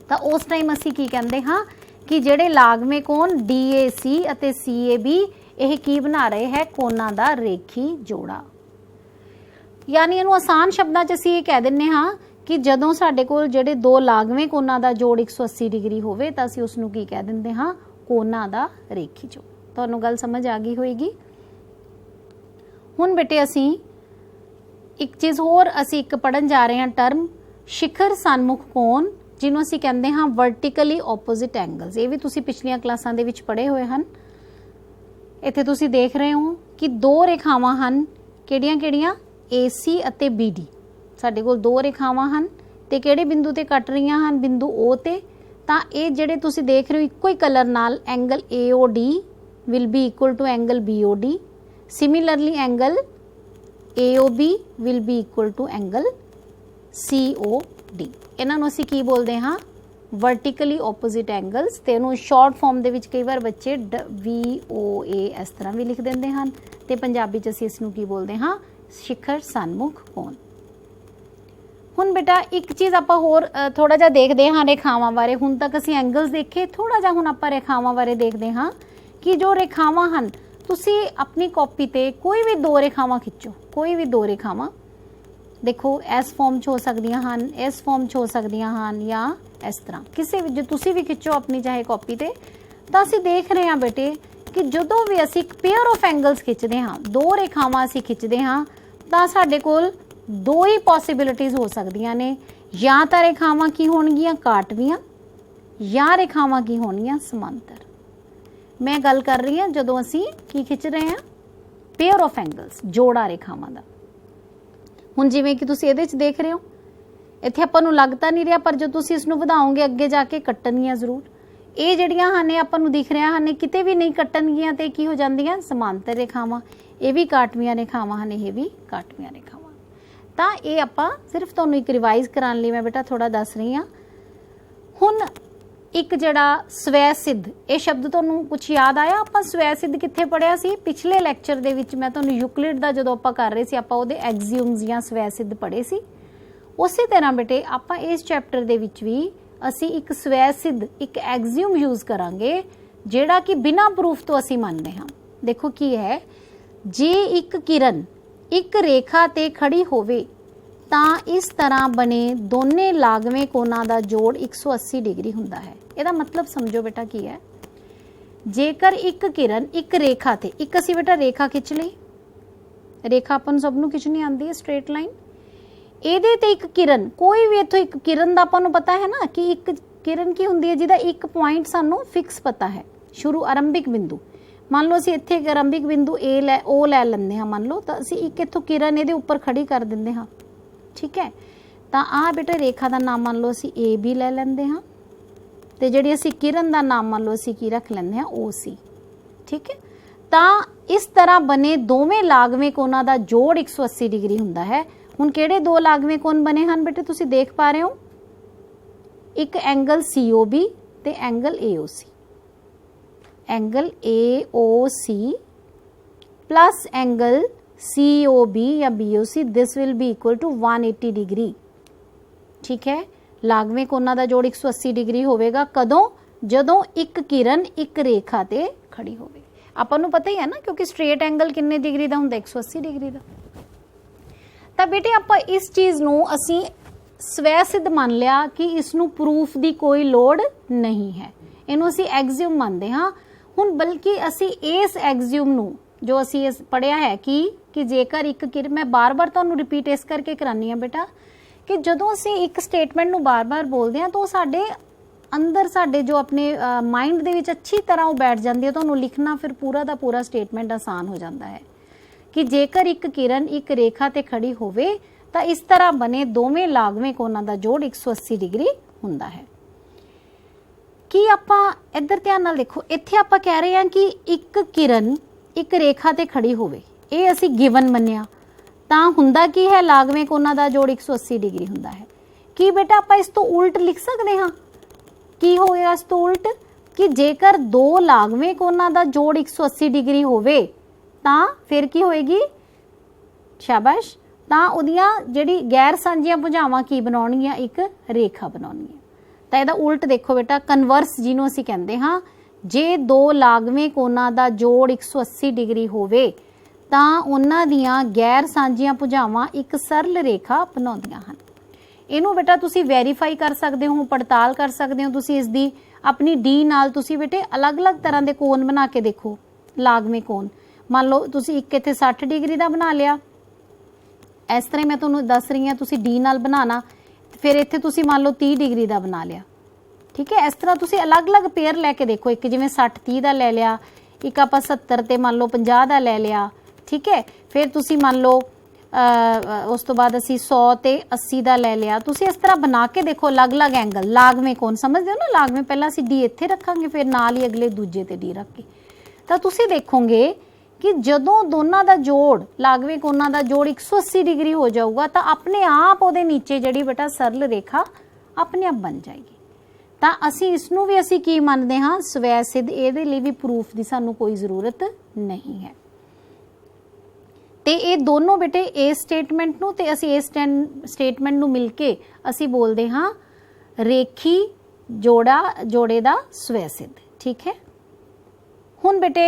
ਤਾਂ ਉਸ ਟਾਈਮ ਅਸੀਂ ਕੀ ਕਹਿੰਦੇ ਹਾਂ ਕਿ ਜਿਹੜੇ ਲਾਗਵੇਂ ਕੋਣ DAC ਅਤੇ CAB ਇਹ ਕੀ ਬਣਾ ਰਹੇ ਹੈ, ਕੋਣਾਂ ਦਾ ਰੇਖੀ ਜੋੜਾ। ਯਾਨੀ ਇਹਨੂੰ ਆਸਾਨ ਸ਼ਬਦਾਂ 'ਚ ਅਸੀਂ ਇਹ ਕਹਿ ਦਿੰਨੇ ਹਾਂ ਕਿ ਜਦੋਂ ਸਾਡੇ ਕੋਲ ਜਿਹੜੇ ਦੋ ਲਾਗਵੇਂ ਕੋਣਾਂ ਦਾ ਜੋੜ 180 ਡਿਗਰੀ ਹੋਵੇ ਤਾਂ ਅਸੀਂ ਉਸ ਨੂੰ ਕੀ ਕਹਿ ਦਿੰਦੇ ਹਾਂ, ਕੋਣਾਂ ਦਾ ਰੇਖੀ ਜੋੜ। ਤੁਹਾਨੂੰ ਗੱਲ ਸਮਝ ਆ ਗਈ ਹੋਏਗੀ। ਹੁਣ ਬੇਟੇ ਅਸੀਂ ਇੱਕ ਚੀਜ਼ ਹੋਰ ਅਸੀਂ ਇੱਕ ਪੜਨ ਜਾ ਰਹੇ ਹਾਂ ਟਰਮ, शिखर सन्मुख कोण, ਜਿਹਨੂੰ ਅਸੀਂ ਕਹਿੰਦੇ ਹਾਂ ਵਰਟੀਕਲੀ ਆਪੋਜ਼ਿਟ ਐਂਗਲਸ। ਇਹ ਵੀ ਤੁਸੀਂ ਪਿਛਲੀਆਂ ਕਲਾਸਾਂ ਦੇ ਵਿੱਚ ਪੜ੍ਹੇ ਹੋਏ ਹਨ। ਇੱਥੇ ਤੁਸੀਂ ਦੇਖ ਰਹੇ ਹੋ ਕਿ ਦੋ ਰੇਖਾਵਾਂ ਹਨ, ਕਿਹੜੀਆਂ-ਕਿਹੜੀਆਂ, AC ਅਤੇ BD। ਸਾਡੇ ਕੋਲ ਦੋ ਰੇਖਾਵਾਂ ਹਨ ਤੇ ਕਿਹੜੇ ਬਿੰਦੂ ਤੇ ਕੱਟ ਰਹੀਆਂ ਹਨ, ਬਿੰਦੂ O ਤੇ। ਤਾਂ ਇਹ ਜਿਹੜੇ ਤੁਸੀਂ ਦੇਖ ਰਹੇ ਹੋ ਇੱਕੋ ਹੀ ਕਲਰ ਨਾਲ angle AOD will be equal to angle BOD, similarly angle AOB will be equal to angle COD। ਇਹਨਾਂ ਨੂੰ ਅਸੀਂ ਕੀ ਬੋਲਦੇ ਹਾਂ, ਵਰਟੀਕਲੀ ਆਪੋਜ਼ਿਟ ਐਂਗਲਸ। ਤੇ ਇਹਨੂੰ ਸ਼ਾਰਟ ਫਾਰਮ ਦੇ ਵਿੱਚ ਕਈ ਵਾਰ ਬੱਚੇ VOA ਇਸ ਤਰ੍ਹਾਂ ਵੀ ਲਿਖ ਦਿੰਦੇ ਹਨ ਤੇ ਪੰਜਾਬੀ 'ਚ ਅਸੀਂ ਇਸ ਨੂੰ ਕੀ ਬੋਲਦੇ ਹਾਂ, शिखर सन्मुख कोण। ਹੁਣ ਬੇਟਾ ਇੱਕ ਚੀਜ਼ ਆਪਾਂ ਹੋਰ ਥੋੜਾ ਜਿਹਾ ਦੇਖਦੇ ਹਾਂ ਰੇਖਾਵਾਂ ਬਾਰੇ। ਹੁਣ ਤੱਕ ਅਸੀਂ ਐਂਗਲਸ ਦੇਖੇ, ਥੋੜਾ ਜਿਹਾ ਹੁਣ ਆਪਾਂ ਰੇਖਾਵਾਂ ਬਾਰੇ ਦੇਖਦੇ ਹਾਂ ਕਿ ਜੋ ਰੇਖਾਵਾਂ ਹਨ ਤੁਸੀਂ अपनी कॉपी ते कोई भी दो रेखावां खिंचो, कोई भी दो रेखावां देखो इस फॉर्म च हो सकदियां हन, इस फॉर्म च हो सकदियां हन, या इस तरह किसी भी जो तुसी भी खिंचो अपनी चाहे कॉपी ते, तो ਅਸੀਂ देख रहे हैं बेटे कि ਜਦੋਂ भी ਅਸੀਂ ਇੱਕ पेयर ऑफ एंगल्स खिंचते हाँ, दो रेखावां ਅਸੀਂ खिंचते हाँ, ਤਾਂ ਸਾਡੇ ਕੋਲ दो ही पॉसिबिलिटीज़ हो सकदियां ने, या ਤਾਂ रेखावां की होणगीਆਂ काटवीਆਂ, या रेखावां की होणगीਆਂ समांतर। मैं गल कर रही हाँ ਜਦੋਂ ਅਸੀਂ की खिंच रहे हैं पेयर ऑफ एंगल्स, जोड़ा रेखावां ਦਾ। ਹੁਣ ਜਿਵੇਂ ਕਿ ਤੁਸੀਂ ਇਹਦੇ 'ਚ ਦੇਖ ਰਹੇ ਹੋ, ਇੱਥੇ ਆਪਾਂ ਨੂੰ ਲੱਗ ਤਾਂ ਨਹੀਂ ਰਿਹਾ, ਪਰ ਜੋ ਤੁਸੀਂ ਇਸ ਨੂੰ ਵਧਾਓਗੇ ਅੱਗੇ ਜਾ ਕੇ ਕੱਟਣਗੀਆਂ ਜ਼ਰੂਰ। ਇਹ ਜਿਹੜੀਆਂ ਹਨ ਆਪਾਂ ਨੂੰ ਦਿਖ ਰਿਹਾ ਹਨ, ਕਿਤੇ ਵੀ ਨਹੀਂ ਕੱਟਣਗੀਆਂ ਤੇ ਕੀ ਹੋ ਜਾਂਦੀਆਂ ਸਮਾਂਤਰ ਰੇਖਾਵਾਂ। ਇਹ ਵੀ ਕਾਟਵੀਆਂ ਰੇਖਾਵਾਂ ਹਨ, ਇਹ ਵੀ ਕਾਟਵੀਆਂ ਰੇਖਾਵਾਂ। ਤਾਂ ਇਹ ਆਪਾਂ ਸਿਰਫ ਤੁਹਾਨੂੰ ਇੱਕ ਰਿਵਾਈਜ਼ ਕਰਾਉਣ ਲਈ ਮੈਂ ਬੇਟਾ ਥੋੜਾ ਦੱਸ ਰਹੀ ਹਾਂ। ਹੁਣ ਇੱਕ ਜਿਹੜਾ ਸਵੈ ਸਿੱਧ, ਇਹ ਸ਼ਬਦ ਤੁਹਾਨੂੰ ਕੁਝ ਯਾਦ ਆਇਆ? ਆਪਾਂ ਸਵੈ ਸਿੱਧ ਕਿੱਥੇ ਪੜਿਆ ਸੀ? ਪਿਛਲੇ ਲੈਕਚਰ ਦੇ ਵਿੱਚ ਮੈਂ ਤੁਹਾਨੂੰ ਯੂਕਲਿਡ ਦਾ ਜਦੋਂ ਆਪਾਂ ਕਰ ਰਹੇ ਸੀ, ਆਪਾਂ ਉਹਦੇ ਐਕਸੀਓਮਸ ਜਾਂ ਸਵੈ ਸਿੱਧ ਪੜ੍ਹੇ ਸੀ। ਉਸੇ ਤਰ੍ਹਾਂ ਬੇਟੇ ਆਪਾਂ ਇਸ ਚੈਪਟਰ ਦੇ ਵਿੱਚ ਵੀ ਅਸੀਂ ਇੱਕ ਸਵੈ ਸਿੱਧ, ਇੱਕ ਐਕਸੀਓਮ ਯੂਜ਼ ਕਰਾਂਗੇ ਜਿਹੜਾ ਕਿ ਬਿਨਾਂ ਪ੍ਰੂਫ ਤੋਂ ਅਸੀਂ ਮੰਨਦੇ ਹਾਂ। ਦੇਖੋ ਕੀ ਹੈ, ਜੇ ਇੱਕ ਕਿਰਨ ਇੱਕ ਰੇਖਾ ਤੇ ਖੜੀ ਹੋਵੇ ਤਾਂ ਇਸ ਤਰ੍ਹਾਂ ਬਣੇ ਦੋਨੇ ਲਾਗਵੇਂ ਕੋਣਾਂ ਦਾ ਜੋੜ 180 ਡਿਗਰੀ ਹੁੰਦਾ ਹੈ। ਇਹਦਾ ਮਤਲਬ ਸਮਝੋ ਬੇਟਾ ਕੀ ਹੈ, ਜੇਕਰ ਇੱਕ ਕਿਰਨ ਇੱਕ ਰੇਖਾ ਤੇ, ਇੱਕ ਅਸੀਂ ਬੇਟਾ ਰੇਖਾ ਖਿੱਚ ਲਈ, ਰੇਖਾ ਆਪਾਂ ਨੂੰ ਸਭ ਨੂੰ ਖਿੱਚਣੀ ਆਉਂਦੀ ਹੈ, ਸਟ੍ਰੇਟ ਲਾਈਨ। ਇਹਦੇ ਤੇ ਇੱਕ ਕਿਰਨ, ਕੋਈ ਵੀ ਇੱਥੋਂ ਇੱਕ ਕਿਰਨ ਦਾ ਆਪਾਂ ਨੂੰ ਪਤਾ ਹੈ ਨਾ ਕਿ ਇੱਕ ਕਿਰਨ ਕੀ ਹੁੰਦੀ ਹੈ ਜਿਹਦਾ ਇੱਕ ਪੁਆਇੰਟ ਸਾਨੂੰ ਫਿਕਸ ਪਤਾ ਹੈ, ਸ਼ੁਰੂ ਆਰੰਭਿਕ ਬਿੰਦੂ। ਮੰਨ ਲਓ ਅਸੀਂ ਇੱਥੇ ਇੱਕ ਆਰੰਭਿਕ ਬਿੰਦੂ O ਲੈ ਲੈਂਦੇ ਹਾਂ, ਮੰਨ ਲਓ, ਤਾਂ ਅਸੀਂ ਇੱਕ ਇੱਥੋਂ ਕਿਰਨ ਇਹਦੇ ਉੱਪਰ ਖੜੀ ਕਰ ਦਿੰਦੇ ਹਾਂ, ਠੀਕ ਹੈ। ਤਾਂ ਆਹ ਬੇਟਾ ਰੇਖਾ ਦਾ ਨਾਮ ਮੰਨ ਲਓ ਅਸੀਂ AB ਲੈ ਲੈਂਦੇ ਹਾਂ, ਤੇ ਜਿਹੜੀ ਅਸੀਂ ਕਿਰਨ ਦਾ ਨਾਮ ਮੰਨ ਲਓ ਅਸੀਂ ਕੀ ਰੱਖ ਲੈਂਦੇ ਹਾਂ, OC, ਠੀਕ ਹੈ। ਤਾਂ ਇਸ ਤਰ੍ਹਾਂ ਬਣੇ ਦੋਵੇਂ ਲਾਗਵੇਂ ਕੋਣਾਂ ਦਾ ਜੋੜ 180 ਡਿਗਰੀ ਹੁੰਦਾ ਹੈ। ਹੁਣ ਕਿਹੜੇ ਦੋ ਲਾਗਵੇਂ ਕੋਣ ਬਣੇ ਹਨ ਬੇਟੇ, ਤੁਸੀਂ ਦੇਖ ਪਾ ਰਹੇ ਹੋ, ਇੱਕ ਐਂਗਲ COB ਤੇ angle AOC। Angle AOC plus angle COB या BOC, this will be equal to 180 degree, ठीक है। ਲਾਗਵੇਂ ਕੋਣਾਂ ਦਾ ਜੋੜ 180 ਡਿਗਰੀ ਹੋਵੇਗਾ ਕਦੋਂ? ਜਦੋਂ ਇੱਕ ਕਿਰਨ ਇੱਕ ਰੇਖਾ ਤੇ ਖੜੀ ਹੋਵੇ। ਆਪਾਂ ਨੂੰ ਪਤਾ ਹੀ ਹੈ ਨਾ, ਕਿਉਂਕਿ ਸਟ੍ਰੇਟ ਐਂਗਲ ਕਿੰਨੇ ਡਿਗਰੀ ਦਾ ਹੁੰਦਾ? 180 ਡਿਗਰੀ ਦਾ। ਤਾਂ ਬੇਟੇ ਆਪਾਂ ਇਸ ਚੀਜ਼ ਨੂੰ ਅਸੀਂ ਸਵੈ ਸਿੱਧ ਮੰਨ ਲਿਆ ਕਿ ਇਸ ਨੂੰ ਪ੍ਰੂਫ ਦੀ ਕੋਈ ਲੋੜ ਨਹੀਂ ਹੈ, ਇਹਨੂੰ ਅਸੀਂ ਐਕਸੀਓਮ ਮੰਨਦੇ ਹਾਂ। ਹੁਣ ਬਲਕਿ ਅਸੀਂ ਇਸ ਐਕਸੀਓਮ ਨੂੰ ਜੋ ਅਸੀਂ ਪੜਿਆ ਹੈ ਕਿ ਜੇਕਰ ਇੱਕ ਕਿਰਨ, ਮੈਂ ਬਾਰ-ਬਾਰ ਤੁਹਾਨੂੰ ਰਿਪੀਟ ਇਸ ਕਰਕੇ ਕਰਾਨੀ ਆ ਬੇਟਾ ਕਿ ਜਦੋਂ ਅਸੀਂ ਇੱਕ ਸਟੇਟਮੈਂਟ ਨੂੰ ਬਾਰ-ਬਾਰ ਬੋਲਦੇ ਹਾਂ ਤਾਂ ਸਾਡੇ ਅੰਦਰ, ਸਾਡੇ ਜੋ ਆਪਣੇ ਮਾਈਂਡ ਦੇ ਵਿੱਚ ਅੱਛੀ ਤਰ੍ਹਾਂ ਉਹ ਬੈਠ ਜਾਂਦੀ ਹੈ, ਤੁਹਾਨੂੰ ਲਿਖਣਾ ਫਿਰ ਪੂਰਾ ਦਾ ਪੂਰਾ ਸਟੇਟਮੈਂਟ ਆਸਾਨ ਹੋ ਜਾਂਦਾ ਹੈ ਕਿ ਜੇਕਰ ਇੱਕ ਕਿਰਨ ਇੱਕ ਰੇਖਾ ਤੇ ਖੜੀ ਹੋਵੇ ਤਾਂ ਇਸ ਤਰ੍ਹਾਂ ਬਣੇ ਦੋਵੇਂ ਲਾਗਵੇਂ ਕੋਣਾਂ ਦਾ ਜੋੜ 180 ਡਿਗਰੀ ਹੁੰਦਾ ਹੈ। ਕੀ ਆਪਾਂ ਇੱਧਰ ਧਿਆਨ ਨਾਲ ਦੇਖੋ, ਇੱਥੇ ਆਪਾਂ ਕਹਿ ਰਹੇ ਹਾਂ ਕਿ ਇੱਕ ਕਿਰਨ ਇੱਕ ਰੇਖਾ ਤੇ ਖੜੀ ਹੋਵੇ, ਇਹ ਅਸੀਂ ਗਿਵਨ ਮੰਨਿਆ, ਤਾਂ ਹੁੰਦਾ ਕੀ ਹੈ? ਲਾਗਵੇਂ ਕੋਣਾਂ ਦਾ ਜੋੜ 180 ਡਿਗਰੀ ਹੁੰਦਾ ਹੈ। ਕੀ ਬੇਟਾ ਆਪਾਂ ਇਸ ਤੋਂ ਉਲਟ ਲਿਖ ਸਕਦੇ ਹਾਂ? ਕੀ ਹੋਏਗਾ ਇਸ ਤੋਂ ਉਲਟ ਕਿ ਜੇਕਰ ਦੋ ਲਾਗਵੇਂ ਕੋਣਾਂ ਦਾ ਜੋੜ 180 ਡਿਗਰੀ ਹੋਵੇ ਤਾਂ ਫਿਰ ਕੀ ਹੋਏਗੀ? ਸ਼ਾਬਾਸ਼। ਤਾਂ ਉਹਦੀਆਂ ਜਿਹੜੀ ਗੈਰ ਸਾਂਝੀਆਂ ਭੁਜਾਵਾਂ ਕੀ ਬਣਾਉਣਗੀਆਂ? ਇੱਕ ਰੇਖਾ ਬਣਾਉਣਗੀਆਂ। ਤਾਂ ਇਹਦਾ ਉਲਟ ਦੇਖੋ ਬੇਟਾ, ਕਨਵਰਸ ਜਿਹਨੂੰ ਅਸੀਂ ਕਹਿੰਦੇ ਹਾਂ, ਜੇ ਦੋ ਲਾਗਵੇਂ ਕੋਣਾਂ ਦਾ ਜੋੜ 180 ਡਿਗਰੀ ਹੋਵੇ ਤਾਂ ਉਹਨਾਂ ਦੀਆਂ ਗੈਰ ਸਾਂਝੀਆਂ ਭੁਜਾਵਾਂ ਇੱਕ ਸਰਲ ਰੇਖਾ ਬਣਾਉਂਦੀਆਂ ਹਨ। ਇਹਨੂੰ ਬੇਟਾ ਤੁਸੀਂ ਵੈਰੀਫਾਈ ਕਰ ਸਕਦੇ ਹੋ, ਪੜਤਾਲ ਕਰ ਸਕਦੇ ਹੋ ਤੁਸੀਂ ਇਸ ਦੀ ਆਪਣੀ ਡੀ ਨਾਲ। ਤੁਸੀਂ ਬੇਟੇ ਅਲੱਗ-ਅਲੱਗ ਤਰ੍ਹਾਂ ਦੇ ਕੋਣ ਬਣਾ ਕੇ ਦੇਖੋ, ਲਾਗਵੇਂ ਕੋਣ। ਮੰਨ ਲਓ ਤੁਸੀਂ ਇੱਕ ਇੱਥੇ 60 ਡਿਗਰੀ ਦਾ ਬਣਾ ਲਿਆ, ਇਸ ਤਰ੍ਹਾਂ ਮੈਂ ਤੁਹਾਨੂੰ ਦੱਸ ਰਹੀ ਹਾਂ, ਤੁਸੀਂ ਡੀ ਨਾਲ ਬਣਾਣਾ। ਫਿਰ ਇੱਥੇ ਤੁਸੀਂ ਮੰਨ ਲਓ 30 ਡਿਗਰੀ ਦਾ ਬਣਾ ਲਿਆ, ਠੀਕ ਹੈ। ਇਸ ਤਰ੍ਹਾਂ ਤੁਸੀਂ ਅਲੱਗ-ਅਲੱਗ ਪੇਅਰ ਲੈ ਕੇ ਦੇਖੋ, ਇੱਕ ਜਿਵੇਂ 60-30 ਦਾ ਲੈ ਲਿਆ, ਇੱਕ ਆਪਾਂ 70 ਤੇ ਮੰਨ ਲਓ 50 ਦਾ ਲੈ ਲਿਆ, ਠੀਕ ਹੈ। ਫਿਰ ਤੁਸੀਂ ਮੰਨ ਲਓ ਉਸ ਤੋਂ ਬਾਅਦ ਅਸੀਂ 100 ਤੇ 80 ਦਾ ਲੈ ਲਿਆ। ਤੁਸੀਂ ਇਸ ਤਰ੍ਹਾਂ ਬਣਾ ਕੇ ਦੇਖੋ ਅਲੱਗ-ਅਲੱਗ ਐਂਗਲ, ਲਾਗਵੇਂ ਕੋਣ ਸਮਝਦੇ ਹੋ ਨਾ? ਲਾਗਵੇਂ ਪਹਿਲਾਂ ਅਸੀਂ ਡੀ ਇੱਥੇ ਰੱਖਾਂਗੇ, ਫਿਰ ਨਾਲ ਹੀ ਅਗਲੇ ਦੂਜੇ ਤੇ ਡੀ ਰੱਖ ਕੇ, ਤਾਂ ਤੁਸੀਂ ਦੇਖੋਗੇ ਕਿ ਜਦੋਂ ਦੋਨਾਂ ਦਾ ਜੋੜ, ਲਾਗਵੇਂ ਕੋਣਾਂ ਦਾ ਜੋੜ 180 ਡਿਗਰੀ ਹੋ ਜਾਊਗਾ ਤਾਂ ਆਪਣੇ ਆਪ ਉਹਦੇ ਨੀਚੇ ਜਿਹੜੀ ਬੇਟਾ ਸਰਲ ਰੇਖਾ ਆਪਣੇ ਆਪ ਬਣ ਜਾਏਗੀ। ਤਾਂ ਅਸੀਂ ਇਸ ਨੂੰ ਵੀ ਅਸੀਂ ਕੀ ਮੰਨਦੇ ਹਾਂ? ਸਵੈ ਸਿੱਧ। ਇਹਦੇ ਲਈ ਵੀ ਪ੍ਰੂਫ ਦੀ ਸਾਨੂੰ ਕੋਈ ਜ਼ਰੂਰਤ ਨਹੀਂ ਹੈ। ਤੇ ਇਹ ਦੋਨੋਂ ਬੇਟੇ ਇਸ ਸਟੇਟਮੈਂਟ ਨੂੰ ਤੇ ਅਸੀਂ ਇਸ ਸਟੇਟਮੈਂਟ ਨੂੰ ਮਿਲ ਕੇ ਅਸੀਂ ਬੋਲਦੇ ਹਾਂ ਰੇਖੀ ਜੋੜੇ ਦਾ ਸਵੈ ਸਿੱਧ, ਠੀਕ ਹੈ। ਹੁਣ ਬੇਟੇ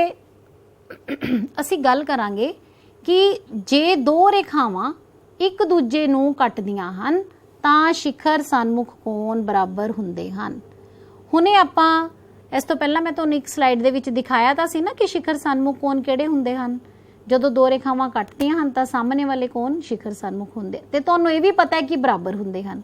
ਅਸੀਂ ਗੱਲ ਕਰਾਂਗੇ ਕਿ ਜੇ ਦੋ ਰੇਖਾਵਾਂ ਇੱਕ ਦੂਜੇ ਨੂੰ ਕੱਟਦੀਆਂ ਹਨ ਤਾਂ शिखर सन्मुख कोण बराबर ਹੁੰਦੇ ਹਨ। ਹੁਣੇ ਆਪਾਂ ਇਸ ਤੋਂ ਪਹਿਲਾਂ ਮੈਂ ਤੁਹਾਨੂੰ ਇੱਕ ਸਲਾਈਡ ਦੇ ਵਿੱਚ ਦਿਖਾਇਆ ਤਾਂ ਸੀ ਨਾ ਕਿ शिखर सन्मुख कोण ਕਿਹੜੇ ਹੁੰਦੇ ਹਨ। ਜਦੋਂ ਦੋ ਰੇਖਾਵਾਂ ਕੱਟਦੀਆਂ ਹਨ ਤਾਂ ਸਾਹਮਣੇ ਵਾਲੇ ਕੋਣ शिखर सन्मुख ਹੁੰਦੇ ਤੇ ਤੁਹਾਨੂੰ ਇਹ ਵੀ ਪਤਾ ਹੈ ਕਿ ਬਰਾਬਰ ਹੁੰਦੇ ਹਨ।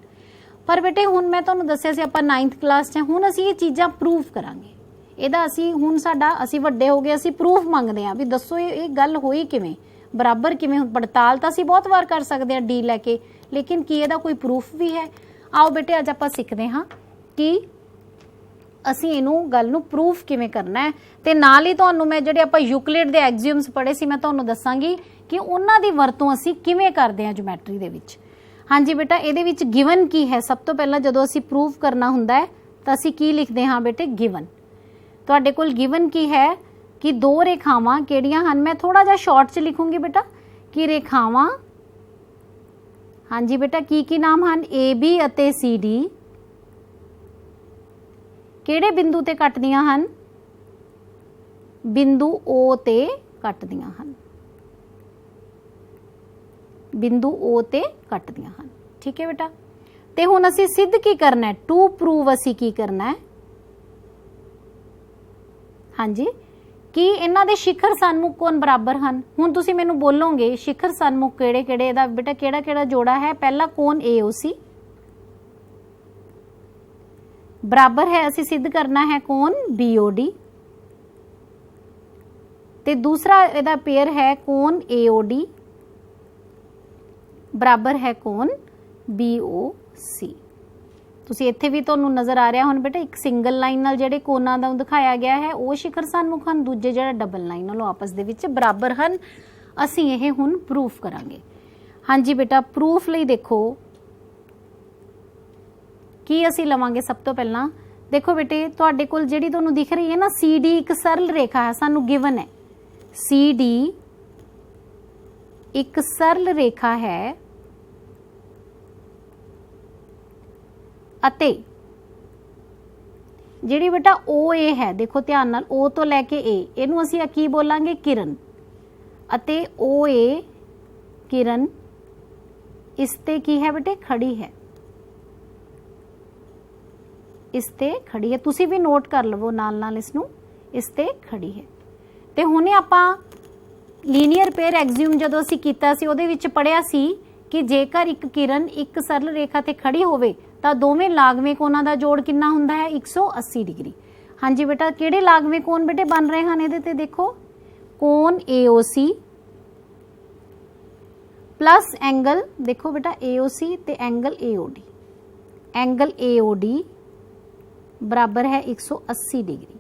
ਪਰ ਬੇਟੇ ਹੁਣ ਮੈਂ ਤੁਹਾਨੂੰ ਦੱਸਿਆ ਸੀ ਆਪਾਂ 9th ਕਲਾਸ 'ਚ ਹੁਣ ਅਸੀਂ ਇਹ ਚੀਜ਼ਾਂ ਪ੍ਰੂਫ ਕਰਾਂਗੇ। ਇਹਦਾ ਅਸੀਂ ਹੁਣ ਅਸੀਂ ਵੱਡੇ ਹੋ ਗਏ, ਅਸੀਂ ਪ੍ਰੂਫ ਮੰਗਦੇ ਹਾਂ ਵੀ ਦੱਸੋ ਇਹ ਗੱਲ ਹੋਈ ਕਿਵੇਂ, ਬਰਾਬਰ ਕਿਵੇਂ। ਹੁਣ ਪੜਤਾਲ ਤਾਂ ਅਸੀਂ ਬਹੁਤ ਵਾਰ ਕਰ ਸਕਦੇ ਹਾਂ ਡੀ ਲੈ ਕੇ, ਲੇਕਿਨ ਕੀ ਇਹਦਾ ਕੋਈ ਪ੍ਰੂਫ ਵੀ ਹੈ। ਆਓ ਬੇਟੇ ਅੱਜ ਆਪਾਂ ਸਿੱਖਦੇ ਹਾਂ ਕਿ ਅਸੀਂ ਇਹਨੂੰ ਗੱਲ ਨੂੰ ਪ੍ਰੂਫ ਕਿਵੇਂ ਕਰਨਾ ਹੈ ਤੇ ਨਾਲ ਹੀ ਤੁਹਾਨੂੰ ਮੈਂ ਜਿਹੜੇ ਆਪਾਂ ਯੂਕਲਿਡ ਦੇ ਐਕਸੀਓਮਸ ਪੜ੍ਹੇ ਸੀ ਮੈਂ ਤੁਹਾਨੂੰ ਦੱਸਾਂਗੀ ਕਿ ਉਹਨਾਂ ਦੀ ਵਰਤੋਂ ਅਸੀਂ ਕਿਵੇਂ ਕਰਦੇ ਹਾਂ ਜਿਓਮੈਟਰੀ ਦੇ ਵਿੱਚ। ਹਾਂਜੀ ਬੇਟਾ, ਇਹਦੇ ਵਿੱਚ ਗਿਵਨ ਕੀ ਹੈ। ਸਭ ਤੋਂ ਪਹਿਲਾਂ ਜਦੋਂ ਅਸੀਂ ਪ੍ਰੂਫ ਕਰਨਾ ਹੁੰਦਾ ਹੈ ਤਾਂ ਅਸੀਂ ਕੀ ਲਿਖਦੇ ਹਾਂ ਬੇਟੇ, ਗਿਵਨ। ਤੁਹਾਡੇ ਕੋਲ ਗਿਵਨ ਕੀ ਹੈ ਕਿ ਦੋ ਰੇਖਾਵਾਂ ਕਿਹੜੀਆਂ ਹਨ। ਮੈਂ ਥੋੜਾ ਜਿਹਾ ਸ਼ਾਰਟ 'ਚ ਲਿਖੂੰਗੀ ਬੇਟਾ ਕਿ ਰੇਖਾਵਾਂ, ਹਾਂਜੀ ਬੇਟਾ, ਕੀ ਨਾਮ ਹਨ, AB ਅਤੇ CD ਕਿਹੜੇ ਬਿੰਦੂ ਤੇ ਕੱਟਦੀਆਂ ਹਨ, ਬਿੰਦੂ O ਤੇ ਕੱਟਦੀਆਂ ਹਨ, ਬਿੰਦੂ O ਤੇ ਕੱਟਦੀਆਂ ਹਨ। ਠੀਕ ਹੈ ਬੇਟਾ। ਤੇ ਹੁਣ ਅਸੀਂ ਸਿੱਧ ਕੀ ਕਰਨਾ ਹੈ, ਟੂ ਪ੍ਰੂਵ ਅਸੀਂ ਕੀ ਕਰਨਾ ਹੈ, ਹਾਂਜੀ, ਕਿ ਇਹਨਾਂ ਦੇ शिखर सन्मुख कोण बराबर ਹਨ। ਹੁਣ ਤੁਸੀਂ ਮੈਨੂੰ ਬੋਲੋਗੇ शिखर सन्मुख ਕਿਹੜੇ ਕਿਹੜੇ, ਇਹਦਾ ਬੇਟਾ ਕਿਹੜਾ ਕਿਹੜਾ ਜੋੜਾ ਹੈ। ਪਹਿਲਾ ਕੋਣ AOC ਬਰਾਬਰ ਹੈ, ਅਸੀਂ ਸਿੱਧ ਕਰਨਾ ਹੈ ਕੋਣ BOD ਤੇ ਦੂਸਰਾ ਇਹਦਾ ਪੇਅਰ ਹੈ ਕੋਣ AOD ਬਰਾਬਰ ਹੈ ਕੋਣ BOC। ਤੁਸੀਂ ਇੱਥੇ ਵੀ ਤੁਹਾਨੂੰ ਨਜ਼ਰ ਆ ਰਿਹਾ ਹੁਣ ਬੇਟਾ ਇੱਕ ਸਿੰਗਲ ਲਾਈਨ ਨਾਲ ਜਿਹੜੇ ਕੋਣਾਂ ਦਾ ਦਿਖਾਇਆ ਗਿਆ ਹੈ ਉਹ शिखर सन्मुख ਹਨ, ਦੂਜੇ ਜਿਹੜਾ ਡਬਲ ਲਾਈਨ ਨਾਲੋਂ ਆਪਸ ਦੇ ਵਿੱਚ ਬਰਾਬਰ ਹਨ। ਅਸੀਂ ਇਹ ਹੁਣ ਪ੍ਰੂਫ ਕਰਾਂਗੇ। ਹਾਂਜੀ ਬੇਟਾ, ਪ੍ਰੂਫ ਲਈ ਦੇਖੋ ਕੀ ਅਸੀਂ ਲਵਾਂਗੇ। ਸਭ ਤੋਂ ਪਹਿਲਾਂ ਦੇਖੋ ਬੇਟੇ, ਤੁਹਾਡੇ ਕੋਲ ਜਿਹੜੀ ਤੁਹਾਨੂੰ ਦਿਖ ਰਹੀ ਹੈ ਨਾ CD ਇੱਕ ਸਰਲ ਰੇਖਾ ਹੈ, ਸਾਨੂੰ ਗਿਵਨ ਹੈ CD ਇੱਕ ਸਰਲ ਰੇਖਾ ਹੈ ਅਤੇ ਜਿਹੜੀ ਬੇਟਾ OA ਹੈ, ਦੇਖੋ ਧਿਆਨ ਨਾਲ, O ਤੋਂ ਲੈ ਕੇ A, ਇਹਨੂੰ ਅਸੀਂ ਕੀ ਬੋਲਾਂਗੇ, ਕਿਰਨ। ਅਤੇ OA ਕਿਰਨ ਇਸ ਤੇ ਕੀ ਹੈ ਬੇਟੇ, ਖੜੀ ਹੈ, ਇਸ ਤੇ ਖੜੀ ਹੈ। ਤੁਸੀਂ ਵੀ ਨੋਟ ਕਰ ਲਵੋ ਨਾਲ ਨਾਲ ਇਸ ਨੂੰ, ਇਸ ਤੇ ਖੜੀ ਹੈ। ਤੇ ਹੁਣੇ ਆਪਾਂ ਲੀਨੀਅਰ ਪੇਅਰ ਐਕਸੀਓਮ ਜਦੋਂ ਅਸੀਂ ਕੀਤਾ ਸੀ ਉਹਦੇ ਵਿੱਚ ਪੜਿਆ ਸੀ ਕਿ ਜੇਕਰ ਇੱਕ ਕਿਰਨ ਇੱਕ ਸਰਲ ਰੇਖਾ ਤੇ ਖੜੀ ਹੋਵੇ ਤਾਂ ਦੋਵੇਂ ਲਾਗਵੇਂ ਕੋਣਾਂ ਦਾ ਜੋੜ ਕਿੰਨਾ ਹੁੰਦਾ ਹੈ, 180 ਡਿਗਰੀ। ਹਾਂਜੀ ਬੇਟਾ, ਕਿਹੜੇ ਲਾਗਵੇਂ ਕੋਣ ਬੇਟੇ ਬਣ ਰਹੇ ਹਨ ਇਹਦੇ ਤੇ, ਦੇਖੋ ਕੋਣ AOC ਪਲੱਸ ਐਂਗਲ, ਦੇਖੋ ਬੇਟਾ AOC ਤੇ ਐਂਗਲ AOD, ਐਂਗਲ AOD ਬਰਾਬਰ ਹੈ 180 ਡਿਗਰੀ।